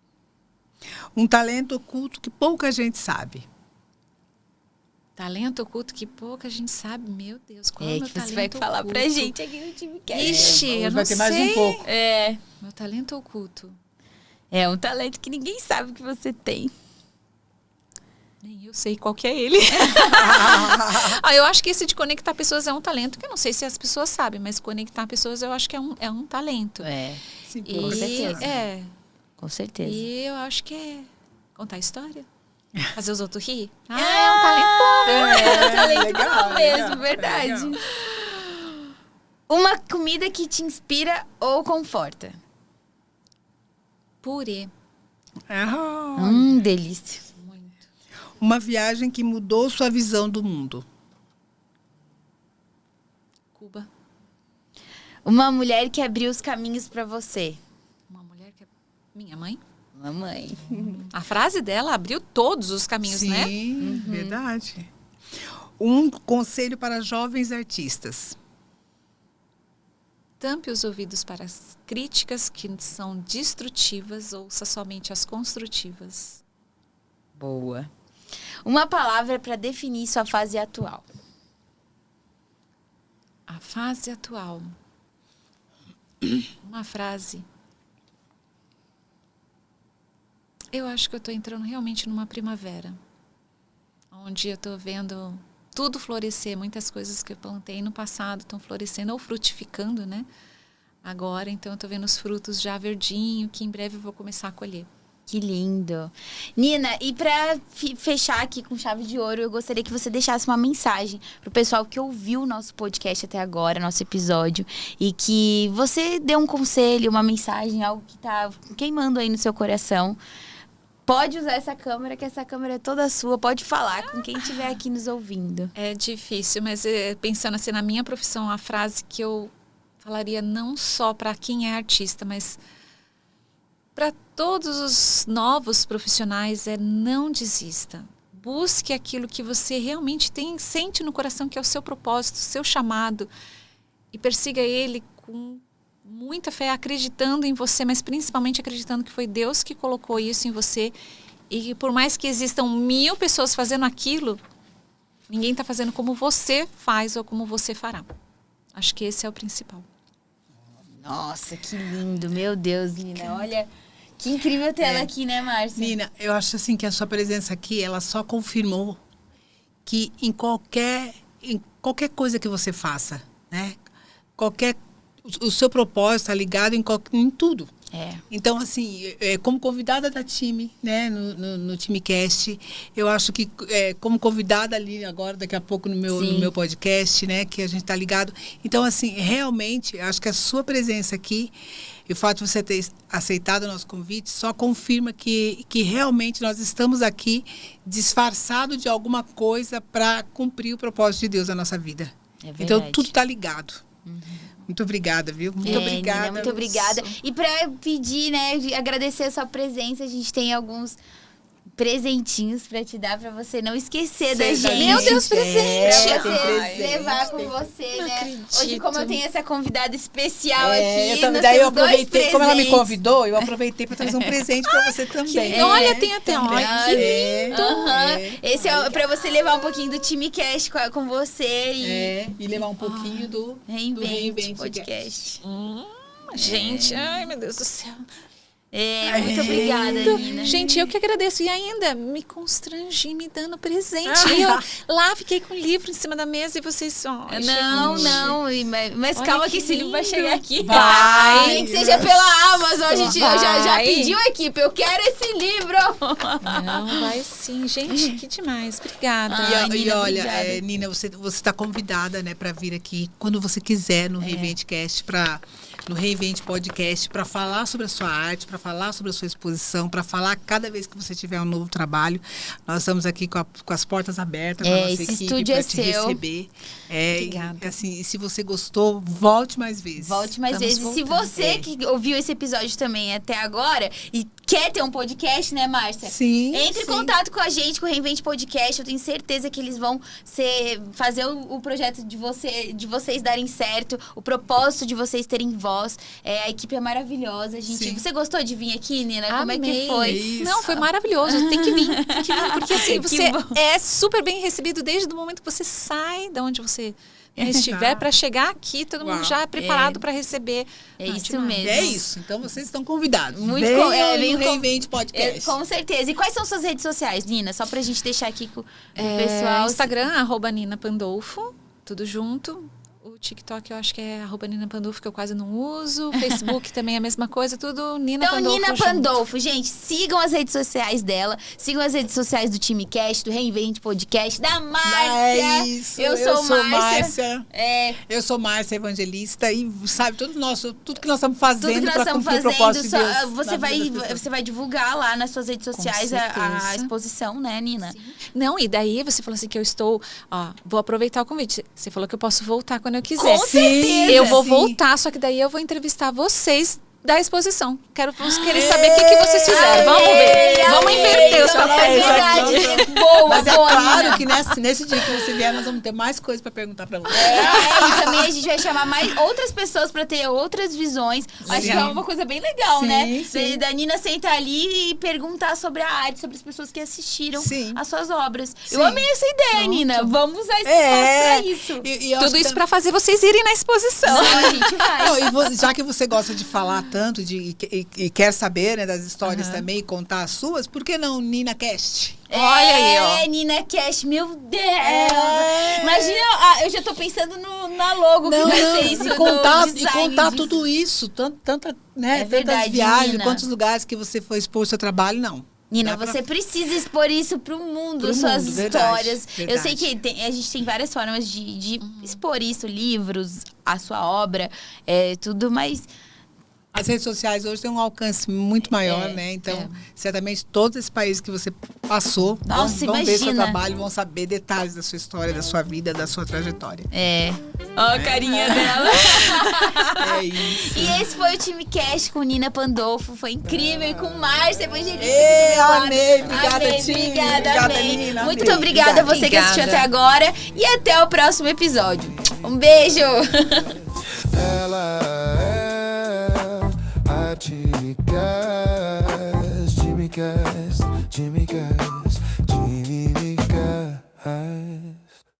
Um talento oculto que pouca gente sabe. Talento oculto que pouca gente sabe. Meu Deus, qual é o meu que talento você vai falar oculto? pra gente aqui no time Cast. Ixi, eu não vai ter mais sei. um pouco. Meu talento oculto. É um talento que ninguém sabe que você tem. Nem eu sei qual que é ele. Eu acho que esse de conectar pessoas é um talento, que eu não sei se as pessoas sabem, mas conectar pessoas eu acho que é um talento. Sim, E, com certeza. Com certeza. E eu acho que é contar história. Fazer os outros rir. É um talento. É um talento legal, bom mesmo, legal, verdade. legal. Uma comida que te inspira ou conforta? Purê. Delícia. Muito. Uma viagem que mudou sua visão do mundo. Cuba. Uma mulher que abriu os caminhos pra você. Uma mulher que é minha mãe. Mamãe. A frase dela abriu todos os caminhos, né? Sim, verdade. Um conselho para jovens artistas. Tampe os ouvidos para as críticas que são destrutivas, ouça somente as construtivas. Boa. Uma palavra pra definir sua fase atual. A fase atual. Uma frase. Eu acho que eu estou entrando realmente numa primavera. Onde eu estou vendo tudo florescer. Muitas coisas que eu plantei no passado estão florescendo ou frutificando, né? Agora, então, eu estou vendo os frutos já verdinho, que em breve eu vou começar a colher. Que lindo. Nina, e pra fechar aqui com chave de ouro, eu gostaria que você deixasse uma mensagem pro pessoal que ouviu o nosso podcast até agora, nosso episódio, e que você dê um conselho, uma mensagem, algo que tá queimando aí no seu coração. Pode usar essa câmera, que essa câmera é toda sua, pode falar com quem estiver aqui nos ouvindo. É difícil, mas pensando assim na minha profissão, a frase que eu falaria não só para quem é artista, mas para todos os novos profissionais é: não desista. Busque aquilo que você realmente sente no coração, que é o seu propósito, o seu chamado, e persiga ele com muita fé, acreditando em você, mas principalmente acreditando que foi Deus que colocou isso em você, e que por mais que existam 1000 pessoas fazendo aquilo, ninguém está fazendo como você faz ou como você fará. Acho que esse é o principal. Nossa, que lindo. Meu Deus, Nina. Olha, que incrível ter ela aqui, né, Márcia? Nina, eu acho assim que a sua presença aqui, ela só confirmou que em qualquer coisa que você faça, né? O seu propósito está ligado em tudo. Então, assim, como convidada da time, né, no time Cast, eu acho que como convidada ali agora, daqui a pouco no meu podcast, né, que a gente está ligado. Então, assim, realmente, acho que a sua presença aqui e o fato de você ter aceitado o nosso convite só confirma que realmente nós estamos aqui disfarçado de alguma coisa para cumprir o propósito de Deus na nossa vida. Então, tudo está ligado. Muito obrigada, viu? Muito obrigada. Nina, muito obrigada. E para pedir, né, agradecer a sua presença, a gente tem alguns presentinhos para te dar, para você não esquecer da gente. Meu Deus, presente! Pra você levar com você, não né? acredito. Hoje, como eu tenho essa convidada especial aqui, daí eu dois aproveitei, como ela me presentes. convidou, eu aproveitei para trazer um presente para você também. Olha, tem até Que lindo! Esse é para você levar um pouquinho do time Cast com você e levar um pouquinho do Reinvente Podcast. Gente, ai meu Deus do céu. Muito obrigada, Nina. Gente, eu que agradeço. E ainda me constrangi me dando presente. E eu lá fiquei com o livro em cima da mesa e vocês... Não. Mas Olha calma que que esse livro vai lindo. chegar aqui. Vai. Nem que seja pela Amazon. A gente já Vai. pediu a equipe. Eu quero esse livro. Não, vai sim. Gente, que demais. Obrigada. Ai, E Nina, olha, obrigada. Nina, você está convidada, né, para vir aqui quando você quiser no Reinvente Cast, no Reinvente Podcast, para falar sobre a sua arte, para falar sobre a sua exposição, para falar cada vez que você tiver um novo trabalho. Nós estamos aqui com as portas abertas com a nossa esse equipe estúdio para é te seu. receber. Obrigada. Assim, e se você gostou, volte mais vezes. Volte mais Estamos vezes. Se voltando. você que ouviu esse episódio também até agora e quer ter um podcast, né, Márcia? Sim. Entre em contato com a gente, com o Reinvente Podcast. Eu tenho certeza que eles vão fazer o projeto de vocês darem certo, o propósito de vocês terem voz. voz. A equipe é maravilhosa, gente. Sim. Você gostou de vir aqui, Nina? Amei. Como é que foi? Isso. Não, foi maravilhoso. Tem que vir, porque assim, você é super bem recebido desde o momento que você sai de onde você estiver para chegar aqui, todo mundo já preparado para receber. É isso demais. mesmo. É isso. Então vocês estão convidados. Muito Venham no Reinvente Podcast. Com certeza. E quais são suas redes sociais, Nina? Só pra gente deixar aqui com o pessoal. Instagram, @NinaPandolfo, tudo junto. O TikTok eu acho que é @Nina Pandolfo, que eu quase não uso. Facebook também é a mesma coisa, tudo Nina Então, Pandolfo. Nina Pandolfo, gente, sigam as redes sociais dela, sigam as redes sociais do Time Cast, do Reinvente Podcast, da Márcia. É isso. Eu sou Márcia. Eu sou Márcia Evangelista e sabe tudo que nós estamos fazendo para cumprir o propósito de Deus. Você vai divulgar lá nas suas redes sociais a exposição, né, Nina? Sim. Não, e daí você falou assim que eu estou, vou aproveitar o convite. Você falou que eu posso voltar quando eu quiser. Com certeza. Eu vou voltar, só que daí eu vou entrevistar vocês da exposição. Querer saber o que vocês fizeram. Vamos ver. Vamos inverter os papéis aqui. Mas é claro que nesse dia que você vier, nós vamos ter mais coisas para perguntar para você. E também a gente vai chamar mais outras pessoas para ter outras visões. Acho que é uma coisa bem legal, né? Sim. Da Nina sentar ali e perguntar sobre a arte, sobre as pessoas que assistiram as suas obras. Sim. Eu amei essa ideia, Nina. Vamos usar esse espaço pra isso. E tudo isso para fazer vocês irem na exposição. Não, a gente vai. Não, já que você gosta de falar tanto e quer saber, né, das histórias também e contar as suas, por que não Nina Cast? Olha aí, ó. Nina Cast, meu Deus! Imagina, eu já tô pensando na logo que vai ser isso. E contar tudo isso, tantas viagens, Nina. quantos lugares que você foi expor seu trabalho, não. Nina, você precisa expor isso pro mundo, suas histórias. Verdade. Eu sei que a gente tem várias formas de expor isso, livros, a sua obra, tudo, mas... As redes sociais hoje têm um alcance muito maior, né? Então, certamente, todos esses países que você passou vão ver seu trabalho, vão saber detalhes da sua história, da sua vida, da sua trajetória. Ó a carinha dela. É isso. E esse foi o Time Cast com Nina Pandolfo. Foi incrível. Com Márcia Evangelista. Amei. Obrigada, time. Obrigada, Nina. Muito obrigada a você que assistiu até agora. E até o próximo episódio. Um beijo. Ela é a Time Cast.